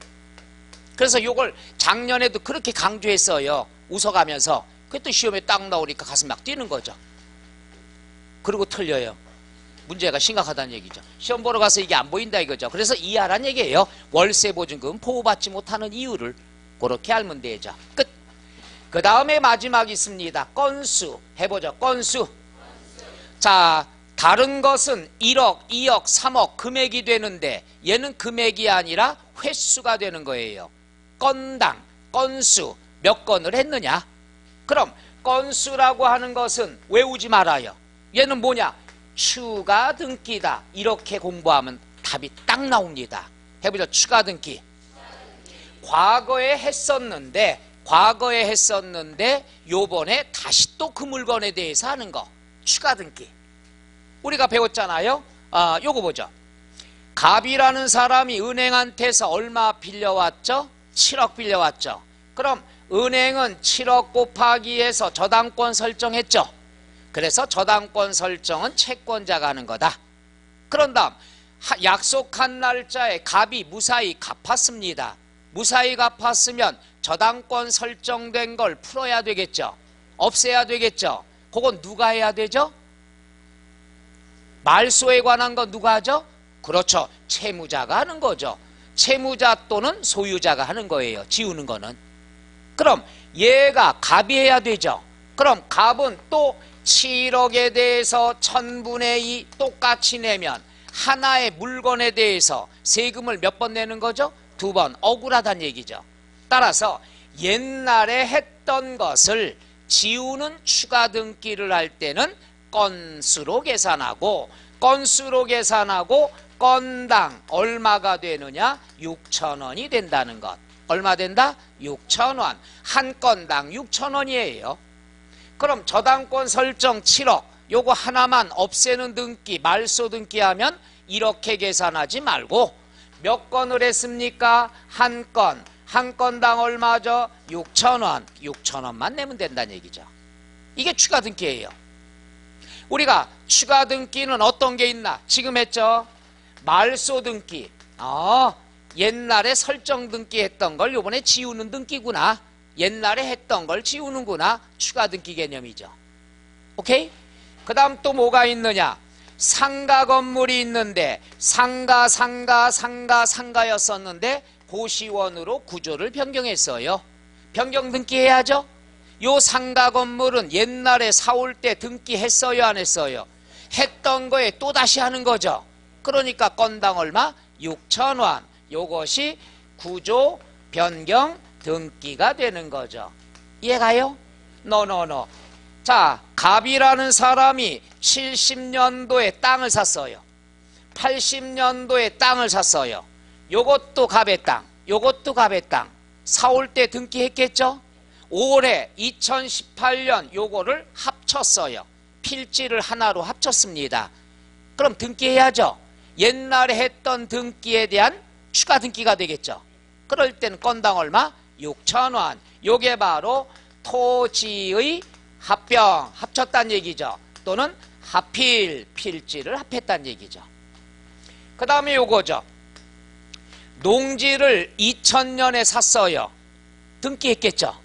그래서 요걸 작년에도 그렇게 강조했어요. 웃어가면서. 그때 시험에 딱 나오니까 가슴 막 뛰는 거죠. 그리고 틀려요. 문제가 심각하다는 얘기죠. 시험 보러 가서 이게 안 보인다 이거죠. 그래서 이해하란 얘기예요. 월세 보증금 보호받지 못하는 이유를 그렇게 알면 되죠. 끝. 그 다음에 마지막 있습니다. 건수 해보죠. 건수. 자, 다른 것은 1억, 2억, 3억 금액이 되는데 얘는 금액이 아니라 횟수가 되는 거예요. 건당, 건수 몇 건을 했느냐. 그럼 건수라고 하는 것은 외우지 말아요. 얘는 뭐냐? 추가 등기다. 이렇게 공부하면 답이 딱 나옵니다. 해보죠. 추가 등기. 과거에 했었는데 요번에 다시 또 그 물건에 대해서 하는 거. 추가 등기. 우리가 배웠잖아요. 요거 보죠. 갑이라는 사람이 은행한테서 얼마 빌려왔죠? 7억 빌려왔죠. 그럼 은행은 7억 곱하기 해서 저당권 설정했죠. 그래서 저당권 설정은 채권자가 하는 거다. 그런 다음 약속한 날짜에 갑이 무사히 갚았습니다. 무사히 갚았으면 저당권 설정된 걸 풀어야 되겠죠. 없애야 되겠죠. 그건 누가 해야 되죠? 말소에 관한 건 누가 하죠? 그렇죠. 채무자가 하는 거죠. 채무자 또는 소유자가 하는 거예요. 지우는 거는. 그럼 얘가 갑이 해야 되죠. 그럼 갑은 또 7억에 대해서 1000분의 2 똑같이 내면 하나의 물건에 대해서 세금을 몇 번 내는 거죠? 2번. 억울하다는 얘기죠. 따라서 옛날에 했던 것을 지우는 추가 등기를 할 때는 건수로 계산하고 건당 얼마가 되느냐? 6,000원이 된다는 것. 얼마 된다? 6,000원. 한 건당 6,000원이에요. 그럼 저당권 설정 7억 요거 하나만 없애는 등기 말소 등기하면 이렇게 계산하지 말고 몇 건을 했습니까? 한 건. 한 건당 얼마죠? 6,000원. 6,000원만 내면 된다는 얘기죠. 이게 추가 등기예요. 우리가 추가 등기는 어떤 게 있나? 지금 했죠? 말소 등기. 옛날에 설정 등기 했던 걸 요번에 지우는 등기구나. 옛날에 했던 걸 지우는구나. 추가 등기 개념이죠. 오케이? 그 다음 또 뭐가 있느냐? 상가 건물이 있는데 상가였었는데 고시원으로 구조를 변경했어요. 변경 등기해야죠. 요 상가 건물은 옛날에 사올 때 등기했어요 안 했어요? 했던 거에 또다시 하는 거죠. 그러니까 건당 얼마? 6,000원. 요것이 구조 변경 등기가 되는 거죠. 이해가요? 노노노. 자, 갑이라는 사람이 70년도에 땅을 샀어요. 80년도에 땅을 샀어요. 요것도 갑의 땅, 요것도 갑의 땅. 사올 때 등기했겠죠? 올해 2018년 요거를 합쳤어요. 필지를 하나로 합쳤습니다. 그럼 등기해야죠. 옛날에 했던 등기에 대한 추가 등기가 되겠죠. 그럴 때는 건당 얼마? 6,000원. 요게 바로 토지의 합병, 합쳤다는 얘기죠. 또는 합필, 필지를 합했다는 얘기죠. 그 다음에 요거죠. 농지를 2000년에 샀어요. 등기했겠죠.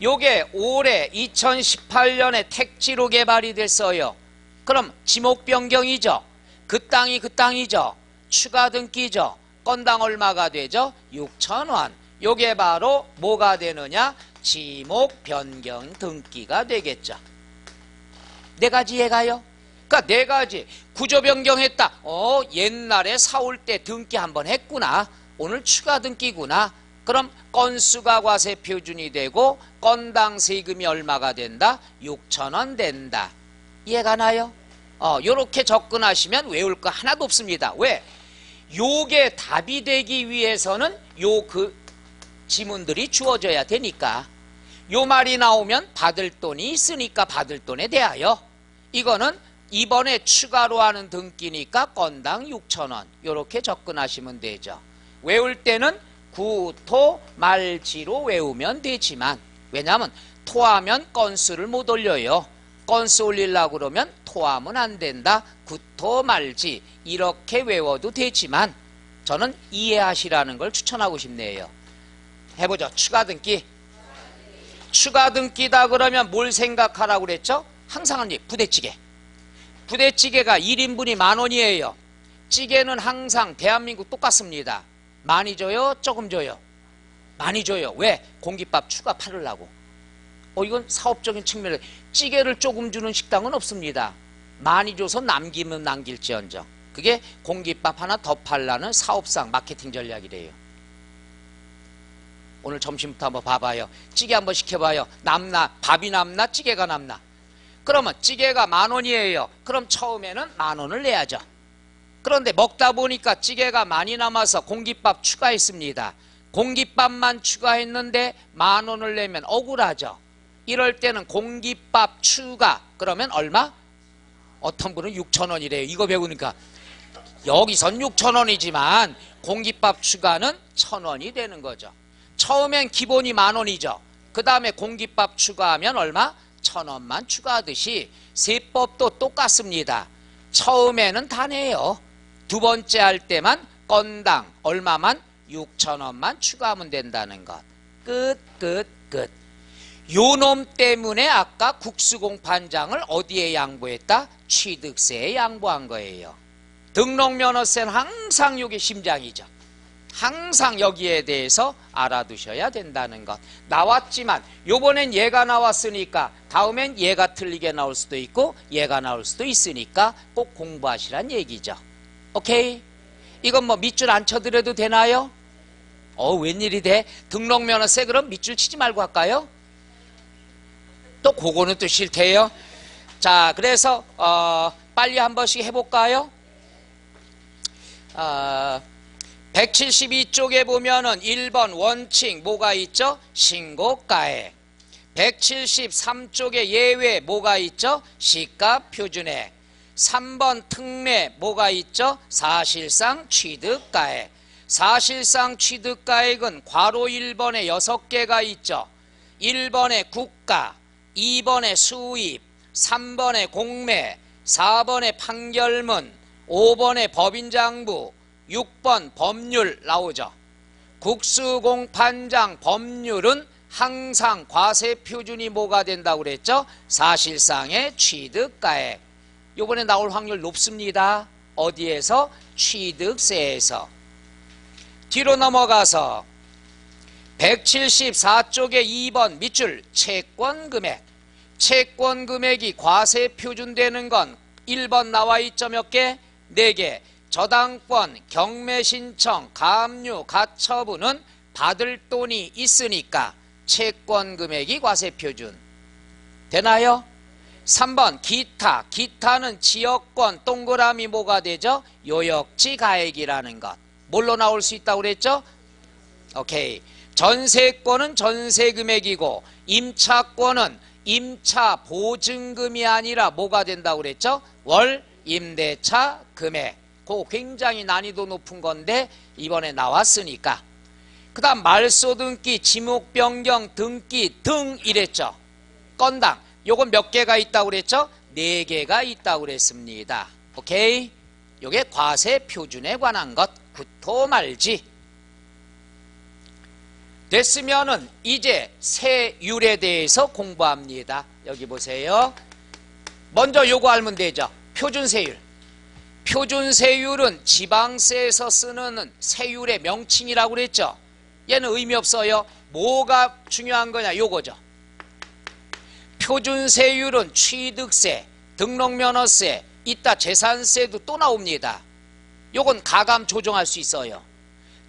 요게 올해 2018년에 택지로 개발이 됐어요. 그럼 지목 변경이죠. 그 땅이 그 땅이죠. 추가 등기죠. 건당 얼마가 되죠? 6,000원. 요게 바로 뭐가 되느냐? 지목 변경 등기가 되겠죠. 네 가지 이해가요? 그러니까 네 가지. 구조 변경했다. 옛날에 사올 때 등기 한번 했구나. 오늘 추가 등기구나. 그럼 건수가 과세 표준이 되고 건당 세금이 얼마가 된다? 6,000원 된다. 이해가 나요? 요렇게 접근하시면 외울 거 하나도 없습니다. 왜? 요게 답이 되기 위해서는 그 지문들이 주어져야 되니까. 요 말이 나오면 받을 돈이 있으니까 받을 돈에 대하여 이거는 이번에 추가로 하는 등기니까 건당 6,000원. 요렇게 접근하시면 되죠. 외울 때는 구, 토, 말, 지로 외우면 되지만 왜냐하면 토하면 건수를 못 올려요. 건수 올리려고 그러면 토하면 안 된다. 구토, 말지 이렇게 외워도 되지만 저는 이해하시라는 걸 추천하고 싶네요. 해보죠. 추가 등기. 추가 등기다 그러면 뭘 생각하라고 그랬죠? 항상 하는 부대찌개. 부대찌개가 1인분이 10,000원이에요. 찌개는 항상 대한민국 똑같습니다. 많이 줘요? 조금 줘요? 많이 줘요. 왜? 공깃밥 추가 팔으려고. 이건 사업적인 측면에 찌개를 조금 주는 식당은 없습니다. 많이 줘서 남기면 남길지언정. 그게 공깃밥 하나 더 팔라는 사업상 마케팅 전략이래요. 오늘 점심부터 한번 봐봐요. 찌개 한번 시켜봐요. 남나? 밥이 남나? 찌개가 남나? 그러면 찌개가 10,000원이에요. 그럼 처음에는 10,000원을 내야죠. 그런데 먹다 보니까 찌개가 많이 남아서 공깃밥 추가했습니다. 공깃밥만 추가했는데 10,000원을 내면 억울하죠. 이럴 때는 공깃밥 추가 그러면 얼마? 어떤 분은 6,000원이래요. 이거 배우니까 여기선 6,000원이지만 공깃밥 추가는 1,000원이 되는 거죠. 처음엔 기본이 10,000원이죠. 그 다음에 공깃밥 추가하면 얼마? 1,000원만 추가하듯이 세법도 똑같습니다. 처음에는 다 내요. 두 번째 할 때만 건당 얼마만? 6,000원만 추가하면 된다는 것. 끝. 요 놈 때문에 아까 국수공판장을 어디에 양보했다? 취득세에 양보한 거예요. 등록면허세는 항상 요게 심장이죠. 항상 여기에 대해서 알아두셔야 된다는 것. 나왔지만 요번엔 얘가 나왔으니까 다음엔 얘가 틀리게 나올 수도 있고 얘가 나올 수도 있으니까 꼭 공부하시란 얘기죠. 오케이? 이건 뭐 밑줄 안 쳐드려도 되나요? 웬일이 돼? 등록면허세 그럼 밑줄 치지 말고 할까요? 또 그거는 또 싫대요. 자, 그래서 빨리 한 번씩 해볼까요? 172쪽에 보면은 1번 원칙 뭐가 있죠? 신고가액. 173쪽에 예외 뭐가 있죠? 시가 표준액. 3번 특례 뭐가 있죠? 사실상 취득가액. 사실상 취득가액은 괄호 1번에 6개가 있죠. 1번에 국가, 2번에 수입, 3번에 공매, 4번에 판결문, 5번에 법인장부, 6번 법률 나오죠. 국수공판장 법률은 항상 과세표준이 뭐가 된다고 그랬죠? 사실상의 취득가액. 요번에 나올 확률 높습니다. 어디에서? 취득세에서. 뒤로 넘어가서 174쪽에 2번 밑줄 채권금액. 채권금액이 과세표준되는 건 1번 나와 있죠. 몇 개? 4개. 저당권, 경매신청, 가압류, 가처분은 받을 돈이 있으니까 채권금액이 과세표준. 되나요? 3번 기타. 기타는 지역권 동그라미 뭐가 되죠? 요역지 가액이라는 것. 뭘로 나올 수 있다고 그랬죠? 오케이. 전세권은 전세 금액이고 임차권은 임차 보증금이 아니라 뭐가 된다고 그랬죠? 월 임대차 금액. 그거 굉장히 난이도 높은 건데 이번에 나왔으니까. 그 다음 말소 등기, 지목 변경 등기 등 이랬죠. 건당. 요건 몇 개가 있다고 그랬죠? 4개가 있다고 그랬습니다. 오케이? 요게 과세 표준에 관한 것. 구토 말지. 됐으면은 이제 세율에 대해서 공부합니다. 여기 보세요. 먼저 요거 알면 되죠. 표준세율. 표준세율은 지방세에서 쓰는 세율의 명칭이라고 그랬죠. 얘는 의미 없어요. 뭐가 중요한 거냐? 요거죠. 표준세율은 취득세, 등록면허세, 이따 재산세도 또 나옵니다. 요건 가감 조정할 수 있어요.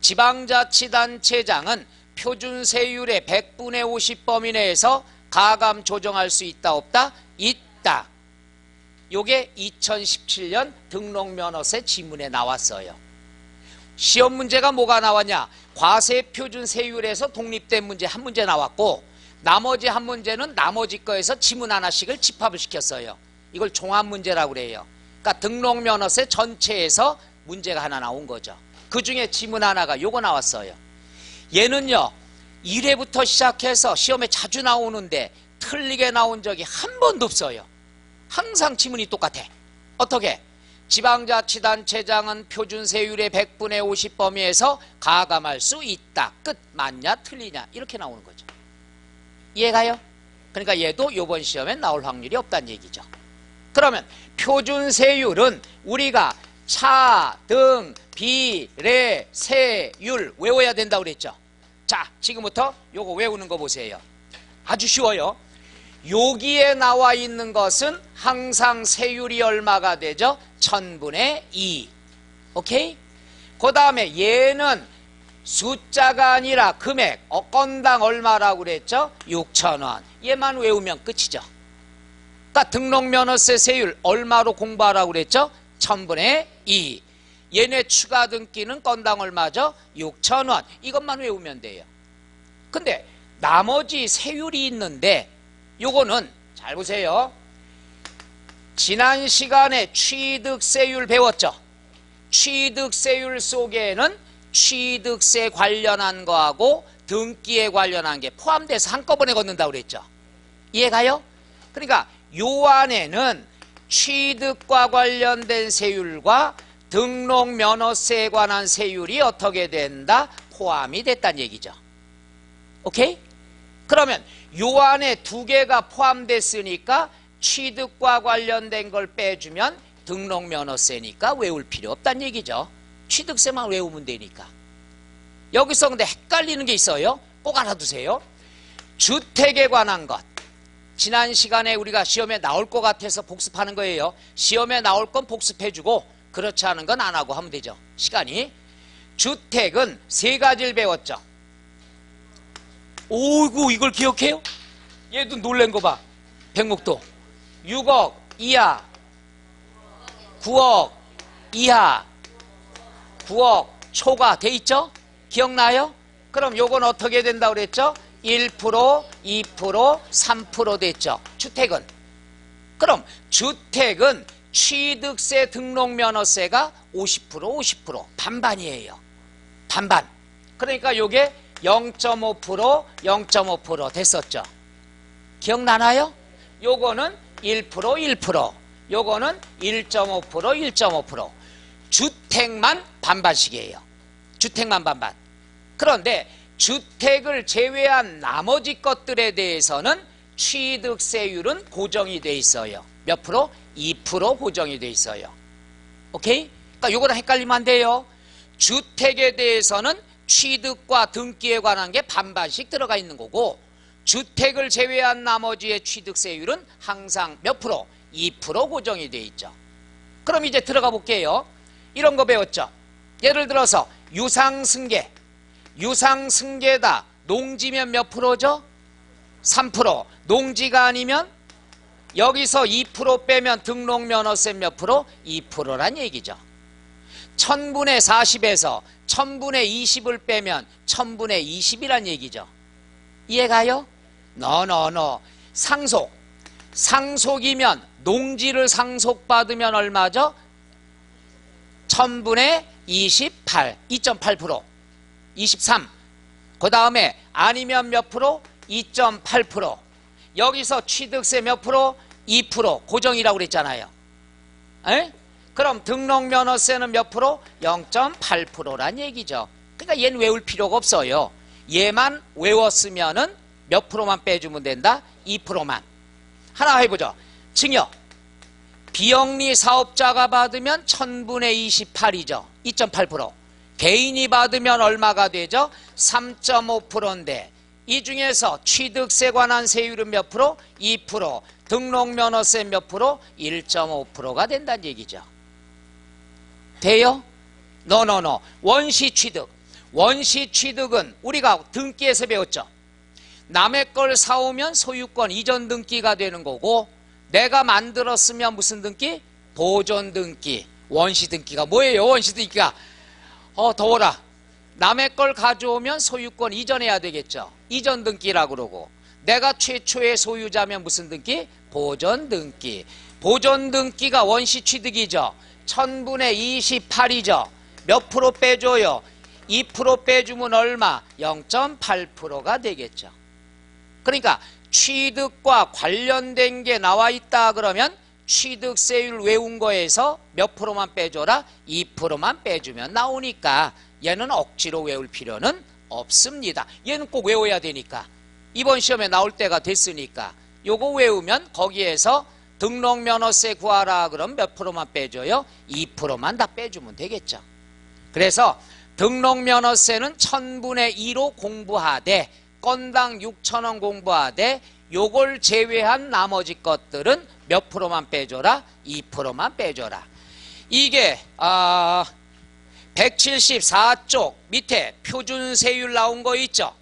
지방자치단체장은 표준세율의 100분의 50 범위 내에서 가감 조정할 수 있다 없다? 있다. 요게 2017년 등록면허세 지문에 나왔어요. 시험 문제가 뭐가 나왔냐? 과세표준세율에서 독립된 문제 한 문제 나왔고 나머지 한 문제는 나머지 거에서 지문 하나씩을 집합을 시켰어요. 이걸 종합문제라고 그래요. 그러니까 등록면허세 전체에서 문제가 하나 나온 거죠. 그 중에 지문 하나가 요거 나왔어요. 얘는요 1회부터 시작해서 시험에 자주 나오는데 틀리게 나온 적이 한 번도 없어요. 항상 지문이 똑같아. 어떻게? 지방자치단체장은 표준세율의 100분의 50 범위에서 가감할 수 있다. 끝. 맞냐 틀리냐 이렇게 나오는 거죠. 이해가요? 그러니까 얘도 이번 시험에 나올 확률이 없다는 얘기죠. 그러면 표준세율은 우리가 차, 등, 비, 레, 세, 율 외워야 된다고 그랬죠. 자, 지금부터 요거 외우는 거 보세요. 아주 쉬워요. 여기에 나와 있는 것은 항상 세율이 얼마가 되죠? 1000분의 2. 오케이? 그 다음에 얘는 숫자가 아니라 금액, 건당 얼마라고 그랬죠? 6,000원. 얘만 외우면 끝이죠. 그러니까 등록면허세 세율 얼마로 공부하라고 그랬죠? 1000분의 2. 얘네 추가 등기는 건당 얼마죠? 6,000원. 이것만 외우면 돼요. 근데 나머지 세율이 있는데 요거는 잘 보세요. 지난 시간에 취득세율 배웠죠? 취득세율 속에는 취득세 관련한 거하고 등기에 관련한 게 포함돼서 한꺼번에 걷는다고 그랬죠. 이해가요? 그러니까 요 안에는 취득과 관련된 세율과 등록면허세에 관한 세율이 어떻게 된다? 포함이 됐다는 얘기죠. 오케이? 그러면 요 안에 2개가 포함됐으니까 취득과 관련된 걸 빼주면 등록면허세니까 외울 필요 없다는 얘기죠. 취득세만 외우면 되니까. 여기서 근데 헷갈리는 게 있어요. 꼭 알아두세요. 주택에 관한 것. 지난 시간에 우리가 시험에 나올 것 같아서 복습하는 거예요. 시험에 나올 건 복습해주고 그렇지 않은 건 안 하고 하면 되죠. 시간이. 주택은 3가지를 배웠죠. 오이구 이걸 기억해요? 얘도 놀란 거 봐. 백목도 6억 이하 9억 이하 9억 초과 돼 있죠? 기억나요? 그럼 요건 어떻게 된다고 그랬죠? 1%, 2%, 3% 됐죠. 주택은. 그럼 주택은 취득세 등록면허세가 50%, 반반이에요. 반반. 그러니까 요게 0.5%, 0.5% 됐었죠. 기억나나요? 요거는 1%, 요거는 1.5%, 1.5%. 주택만 반반씩이에요. 주택만 반반. 그런데 주택을 제외한 나머지 것들에 대해서는 취득세율은 고정이 돼 있어요. 몇 프로? 2% 고정이 돼 있어요. 오케이? 그러니까 요거랑 헷갈리면 안 돼요. 주택에 대해서는 취득과 등기에 관한 게 반반씩 들어가 있는 거고 주택을 제외한 나머지의 취득세율은 항상 몇 프로? 2% 고정이 돼 있죠. 그럼 이제 들어가 볼게요. 이런 거 배웠죠. 예를 들어서 유상승계. 유상승계다. 농지면 몇 프로죠? 3%. 농지가 아니면 여기서 2% 빼면 등록면허세 몇 프로? 2%란 얘기죠. 1000분의 40에서 1000분의 20을 빼면 1000분의 20이란 얘기죠. 이해가요? 노노노. 상속. 상속이면 농지를 상속받으면 얼마죠? 1000분의 28, 2.8%, 23. 그 다음에 아니면 몇 프로? 2.8%. 여기서 취득세 몇 프로? 2%. 고정이라고 그랬잖아요. 에? 그럼 등록면허세는 몇 프로? 0.8%란 얘기죠. 그러니까 얘는 외울 필요가 없어요. 얘만 외웠으면은 몇 프로만 빼주면 된다? 2%만. 하나 해보죠. 증여. 비영리 사업자가 받으면 1000분의 28이죠. 2.8%. 개인이 받으면 얼마가 되죠? 3.5%인데 이 중에서 취득세 관한 세율은 몇 프로? 2%. 등록면허세 몇 프로? 1.5%가 된다는 얘기죠. 돼요? 노노노. 원시취득. 원시취득은 우리가 등기에서 배웠죠. 남의 걸 사오면 소유권 이전 등기가 되는 거고 내가 만들었으면 무슨 등기? 보존 등기. 원시 등기가 뭐예요? 원시 등기가 더워라. 남의 걸 가져오면 소유권 이전해야 되겠죠. 이전 등기라고 그러고 내가 최초의 소유자면 무슨 등기? 보존 등기. 보존 등기가 원시 취득이죠. 1000분의 28이죠. 몇 프로 빼줘요? 2% 빼주면 얼마? 0.8%가 되겠죠. 그러니까 취득과 관련된 게 나와 있다 그러면 취득세율 외운 거에서 몇 프로만 빼줘라? 2%만 빼주면 나오니까 얘는 억지로 외울 필요는 없습니다. 얘는 꼭 외워야 되니까. 이번 시험에 나올 때가 됐으니까 요거 외우면 거기에서 등록면허세 구하라 그럼 몇 프로만 빼줘요? 2%만 다 빼주면 되겠죠. 그래서 등록면허세는 1000분의 2로 공부하되 건당 6,000원 공부하되 요걸 제외한 나머지 것들은 몇 프로만 빼줘라? 2%만 빼줘라. 이게 174쪽 밑에 표준세율 나온 거 있죠.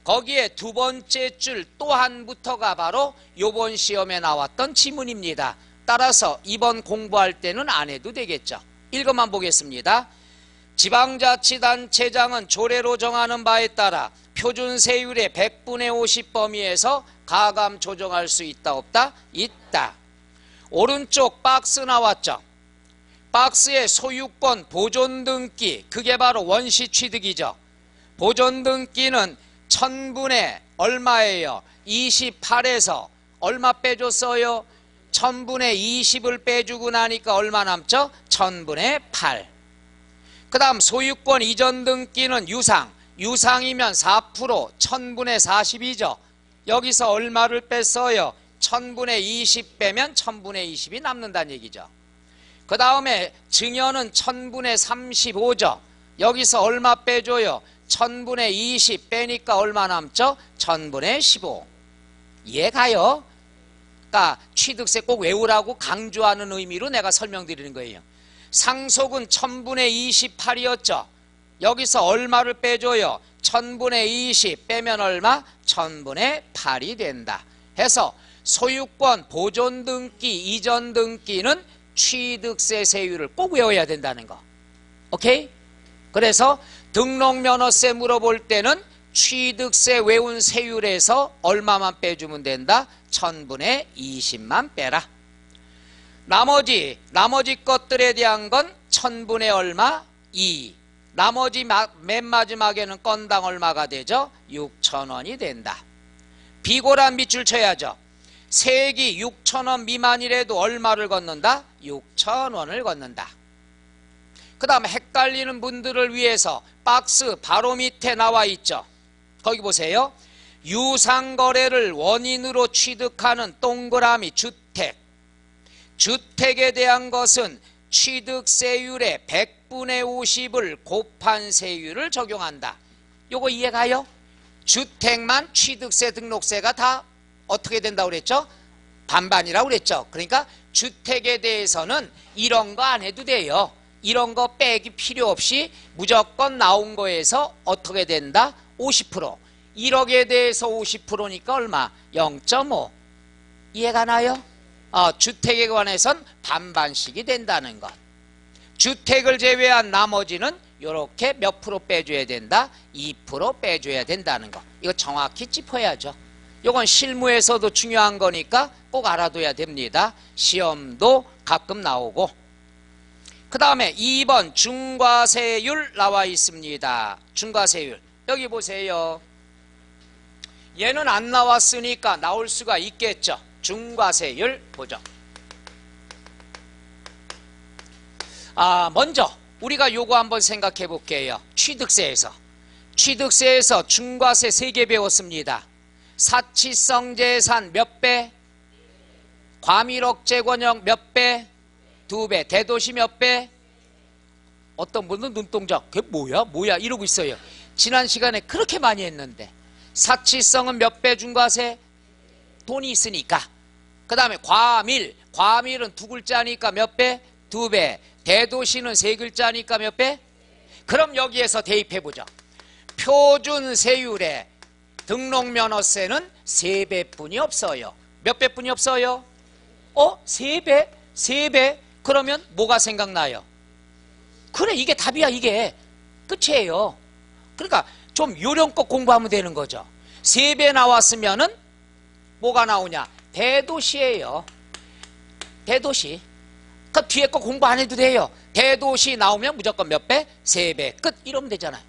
거기에 두 번째 줄 또한부터가 바로 요번 시험에 나왔던 지문입니다. 따라서 이번 공부할 때는 안 해도 되겠죠. 읽어만 보겠습니다. 지방자치단체장은 조례로 정하는 바에 따라 표준세율의 100분의 50 범위에서 가감 조정할 수 있다 없다? 있다. 오른쪽 박스 나왔죠. 박스에 소유권 보존등기, 그게 바로 원시취득이죠. 보존등기는 1000분의 얼마예요? 28에서 얼마 빼줬어요? 1000분의 20을 빼주고 나니까 얼마 남죠? 1000분의 8. 그 다음 소유권 이전 등기는 유상. 유상이면 4%, 1000분의 40이죠. 여기서 얼마를 뺐어요? 1000분의 20 빼면 1000분의 20이 남는다는 얘기죠. 그 다음에 증여는 1000분의 35죠. 여기서 얼마 빼줘요? 1000분의 20 빼니까 얼마 남죠? 1000분의 15. 이해가요? 그러니까 취득세 꼭 외우라고 강조하는 의미로 내가 설명드리는 거예요. 상속은 1000분의 28이었죠. 여기서 얼마를 빼줘요? 1000분의 20 빼면 얼마? 1000분의 8이 된다. 해서 소유권 보존 등기, 이전 등기는 취득세 세율을 꼭 외워야 된다는 거. 오케이? 그래서 등록면허세 물어볼 때는 취득세 외운 세율에서 얼마만 빼주면 된다? 1000분의 20만 빼라. 나머지 것들에 대한 건 1000분의 얼마? 2. 나머지 맨 마지막에는 건당 얼마가 되죠? 6,000원이 된다. 비고란 밑줄 쳐야죠. 세액이 6,000원 미만이라도 얼마를 걷는다? 6,000원을 걷는다. 그 다음에 헷갈리는 분들을 위해서 박스 바로 밑에 나와 있죠. 거기 보세요. 유상거래를 원인으로 취득하는 동그라미 주택. 주택에 대한 것은 취득세율의 100분의 50을 곱한 세율을 적용한다. 요거 이해가요? 주택만 취득세 등록세가 다 어떻게 된다고 그랬죠? 반반이라고 그랬죠. 그러니까 주택에 대해서는 이런 거 안 해도 돼요. 이런 거 빼기 필요 없이 무조건 나온 거에서 어떻게 된다? 50%. 1억에 대해서 50%니까 얼마? 0.5. 이해가 나요? 주택에 관해선 반반씩이 된다는 것. 주택을 제외한 나머지는 이렇게 몇 프로 빼줘야 된다? 2% 빼줘야 된다는 거. 이거 정확히 짚어야죠. 이건 실무에서도 중요한 거니까 꼭 알아둬야 됩니다. 시험도 가끔 나오고. 그 다음에 2번 중과세율 나와 있습니다. 중과세율. 여기 보세요. 얘는 안 나왔으니까 나올 수가 있겠죠. 중과세율 보죠. 먼저 우리가 요거 한번 생각해 볼게요. 취득세에서 중과세 3개 배웠습니다. 사치성 재산 몇 배? 과밀억제권역 몇 배? 2배. 대도시 몇 배? 어떤 분은 눈동자 그게 뭐야 이러고 있어요. 지난 시간에 그렇게 많이 했는데 사치성은 몇 배 중과세? 돈이 있으니까. 그 다음에 과밀은 2글자니까 몇 배? 2배. 대도시는 3글자니까 몇 배? 그럼 여기에서 대입해보죠. 표준세율에 등록면허세는 3배뿐이 없어요. 몇 배뿐이 없어요? 3배? 3배? 그러면 뭐가 생각나요? 그래, 이게 답이야. 이게 끝이에요. 그러니까 좀 요령껏 공부하면 되는 거죠. 3배 나왔으면은 뭐가 나오냐? 대도시예요. 대도시. 그 뒤에 거 공부 안 해도 돼요. 대도시 나오면 무조건 몇 배? 3배. 끝. 이러면 되잖아요.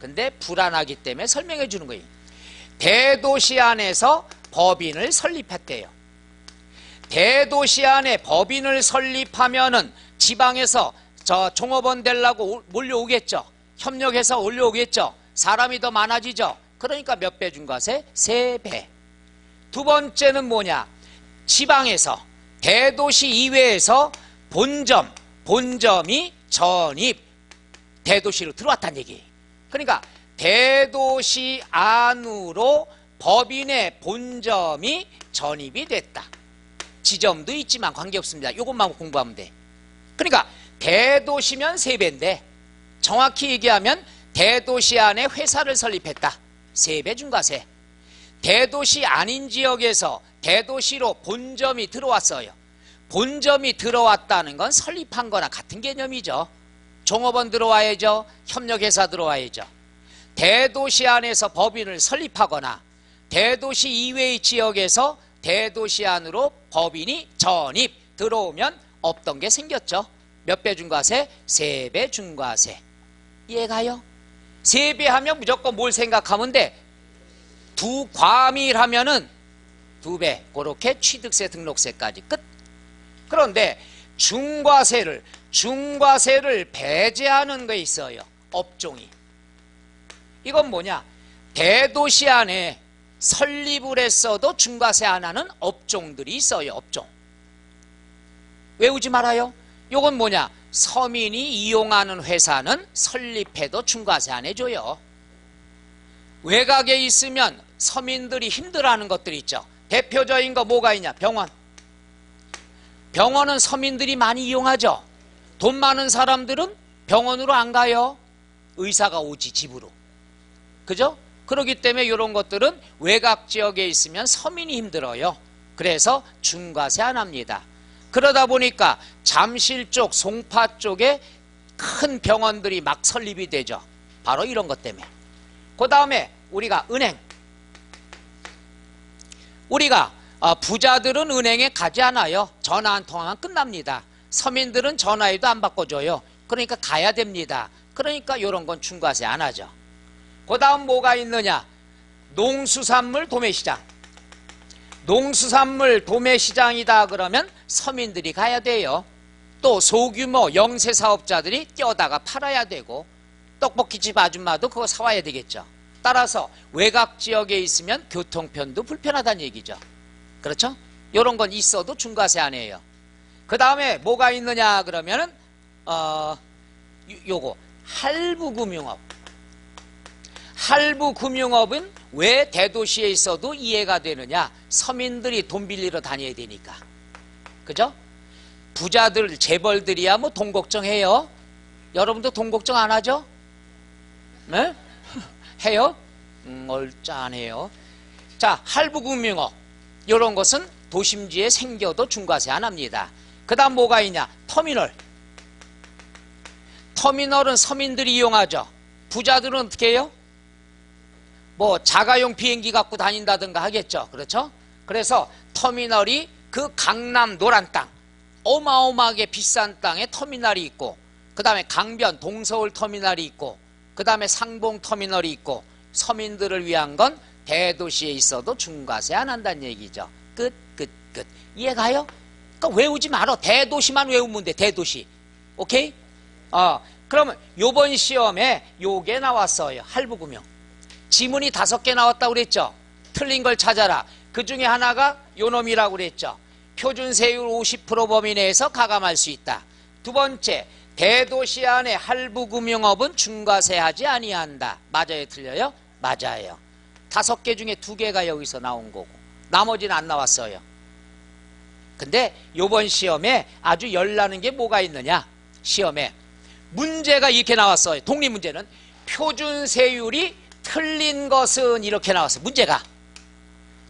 근데 불안하기 때문에 설명해 주는 거예요. 대도시 안에서 법인을 설립했대요. 대도시 안에 법인을 설립하면은 지방에서 저 종업원 되려고 몰려오겠죠. 협력해서 올려오겠죠. 사람이 더 많아지죠. 그러니까 몇 배 중과세? 3배. 두 번째는 뭐냐? 지방에서 대도시 이외에서 본점이 전입 대도시로 들어왔다는 얘기예요. 그러니까 대도시 안으로 법인의 본점이 전입이 됐다. 지점도 있지만 관계없습니다. 이것만 공부하면 돼. 그러니까 대도시면 3배인데 정확히 얘기하면 대도시 안에 회사를 설립했다. 3배 중과세. 대도시 아닌 지역에서 대도시로 본점이 들어왔어요. 본점이 들어왔다는 건 설립한 거나 같은 개념이죠. 종업원 들어와야죠. 협력회사 들어와야죠. 대도시 안에서 법인을 설립하거나 대도시 이외의 지역에서 대도시 안으로 법인이 전입 들어오면 없던 게 생겼죠. 몇 배 중과세? 3배 중과세. 이해가요? 3배 하면 무조건 뭘 생각하면 돼? 과밀하면은 2배. 그렇게 취득세 등록세까지 끝. 그런데 중과세를 배제하는 게 있어요. 업종이. 이건 뭐냐? 대도시 안에 설립을 했어도 중과세 안 하는 업종들이 있어요. 업종. 외우지 말아요. 이건 뭐냐? 서민이 이용하는 회사는 설립해도 중과세 안 해줘요. 외곽에 있으면 서민들이 힘들어하는 것들이 있죠. 대표적인 거 뭐가 있냐? 병원은 서민들이 많이 이용하죠. 돈 많은 사람들은 병원으로 안 가요. 의사가 오지 집으로. 그죠? 그렇기 때문에 이런 것들은 외곽 지역에 있으면 서민이 힘들어요. 그래서 중과세 안 합니다. 그러다 보니까 잠실 쪽, 송파 쪽에 큰 병원들이 막 설립이 되죠. 바로 이런 것 때문에. 그 다음에 우리가 은행. 우리가 부자들은 은행에 가지 않아요. 전화 한 통화만 끝납니다. 서민들은 전화해도 안 바꿔줘요. 그러니까 가야 됩니다. 그러니까 이런 건 중과세 안 하죠. 그 다음 뭐가 있느냐? 농수산물 도매시장. 농수산물 도매시장이다 그러면 서민들이 가야 돼요. 또 소규모 영세사업자들이 뛰어다가 팔아야 되고 떡볶이집 아줌마도 그거 사와야 되겠죠. 따라서 외곽 지역에 있으면 교통편도 불편하다는 얘기죠. 그렇죠? 이런 건 있어도 중과세 안 해요. 그 다음에 뭐가 있느냐 그러면은 요거 할부금융업. 할부금융업은 왜 대도시에 있어도 이해가 되느냐? 서민들이 돈 빌리러 다녀야 되니까. 그죠? 부자들, 재벌들이야 뭐 돈 걱정해요. 여러분도 돈 걱정 안 하죠? 네? 해요? 얼짜 안 해요. 자, 할부금융업. 이런 것은 도심지에 생겨도 중과세 안 합니다. 그 다음 뭐가 있냐? 터미널. 터미널은 서민들이 이용하죠. 부자들은 어떻게 해요? 뭐 자가용 비행기 갖고 다닌다든가 하겠죠. 그렇죠? 그래서 터미널이 그 강남 노란 땅, 어마어마하게 비싼 땅에 터미널이 있고, 그 다음에 강변 동서울 터미널이 있고, 그 다음에 상봉 터미널이 있고, 서민들을 위한 건 대도시에 있어도 중과세 안 한다는 얘기죠. 끝. 이해가요? 그러니까 외우지 말어. 대도시만 외우면 돼. 대도시. 오케이? 그러면 요번 시험에 요게 나왔어요. 할부금융. 지문이 5개 나왔다고 그랬죠. 틀린 걸 찾아라. 그 중에 하나가 요 놈이라고 그랬죠. 표준세율 50% 범위 내에서 가감할 수 있다. 두 번째, 대도시 안에 할부금융업은 중과세하지 아니한다. 맞아요, 틀려요? 맞아요. 5개 중에 2개가 여기서 나온 거고 나머지는 안 나왔어요. 근데 요번 시험에 아주 열나는 게 뭐가 있느냐? 시험에 문제가 이렇게 나왔어요. 독립문제는 표준세율이 틀린 것은 이렇게 나왔어요. 문제가.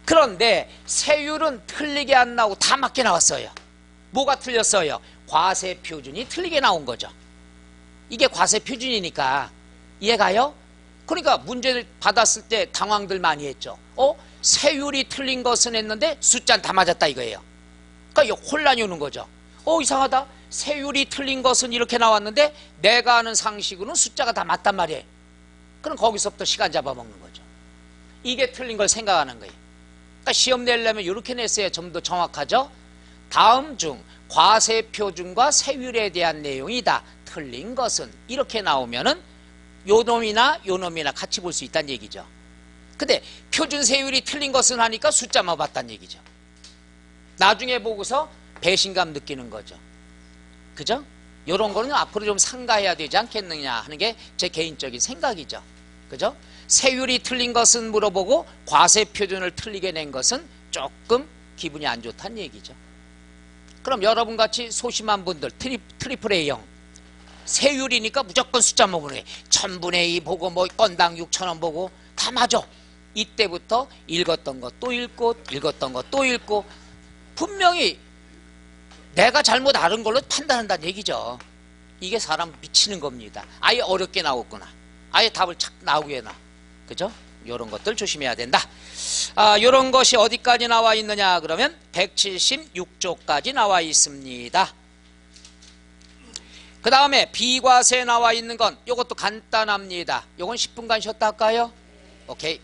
그런데 세율은 틀리게 안 나오고 다 맞게 나왔어요. 뭐가 틀렸어요? 과세표준이 틀리게 나온 거죠. 이게 과세표준이니까. 이해가요? 그러니까 문제를 받았을 때 당황들 많이 했죠. 세율이 틀린 것은 했는데 숫자는 다 맞았다 이거예요. 그러니까 혼란이 오는 거죠. 이상하다. 세율이 틀린 것은 이렇게 나왔는데 내가 아는 상식으로는 숫자가 다 맞단 말이에요. 그럼 거기서부터 시간 잡아먹는 거죠. 이게 틀린 걸 생각하는 거예요. 그러니까 시험 내려면 이렇게 냈어야 좀 더 정확하죠. 다음 중 과세표준과 세율에 대한 내용이다. 틀린 것은 이렇게 나오면은 요 놈이나 같이 볼 수 있다는 얘기죠. 근데 표준세율이 틀린 것은 하니까 숫자만 봤다는 얘기죠. 나중에 보고서 배신감 느끼는 거죠. 그죠? 요런 거는 앞으로 좀 상가해야 되지 않겠느냐 하는 게 제 개인적인 생각이죠. 그죠? 세율이 틀린 것은 물어보고 과세표준을 틀리게 낸 것은 조금 기분이 안 좋다는 얘기죠. 그럼 여러분같이 소심한 분들 트리플 A형 세율이니까 무조건 숫자만 보네. 1000분의 2 보고 뭐 건당 6,000원 보고 다 맞아. 이때부터 읽었던 거 또 읽고 읽었던 거 또 읽고 분명히 내가 잘못 아는 걸로 판단한다는 얘기죠. 이게 사람 미치는 겁니다. 아예 어렵게 나왔구나. 아예 답을 착 나오게 해놔. 그죠? 요런 것들 조심해야 된다. 요런 것이 어디까지 나와 있느냐 그러면 176조까지 나와 있습니다. 그 다음에 비과세 나와 있는 건 요것도 간단합니다. 요건 10분간 쉬었다 할까요? 오케이.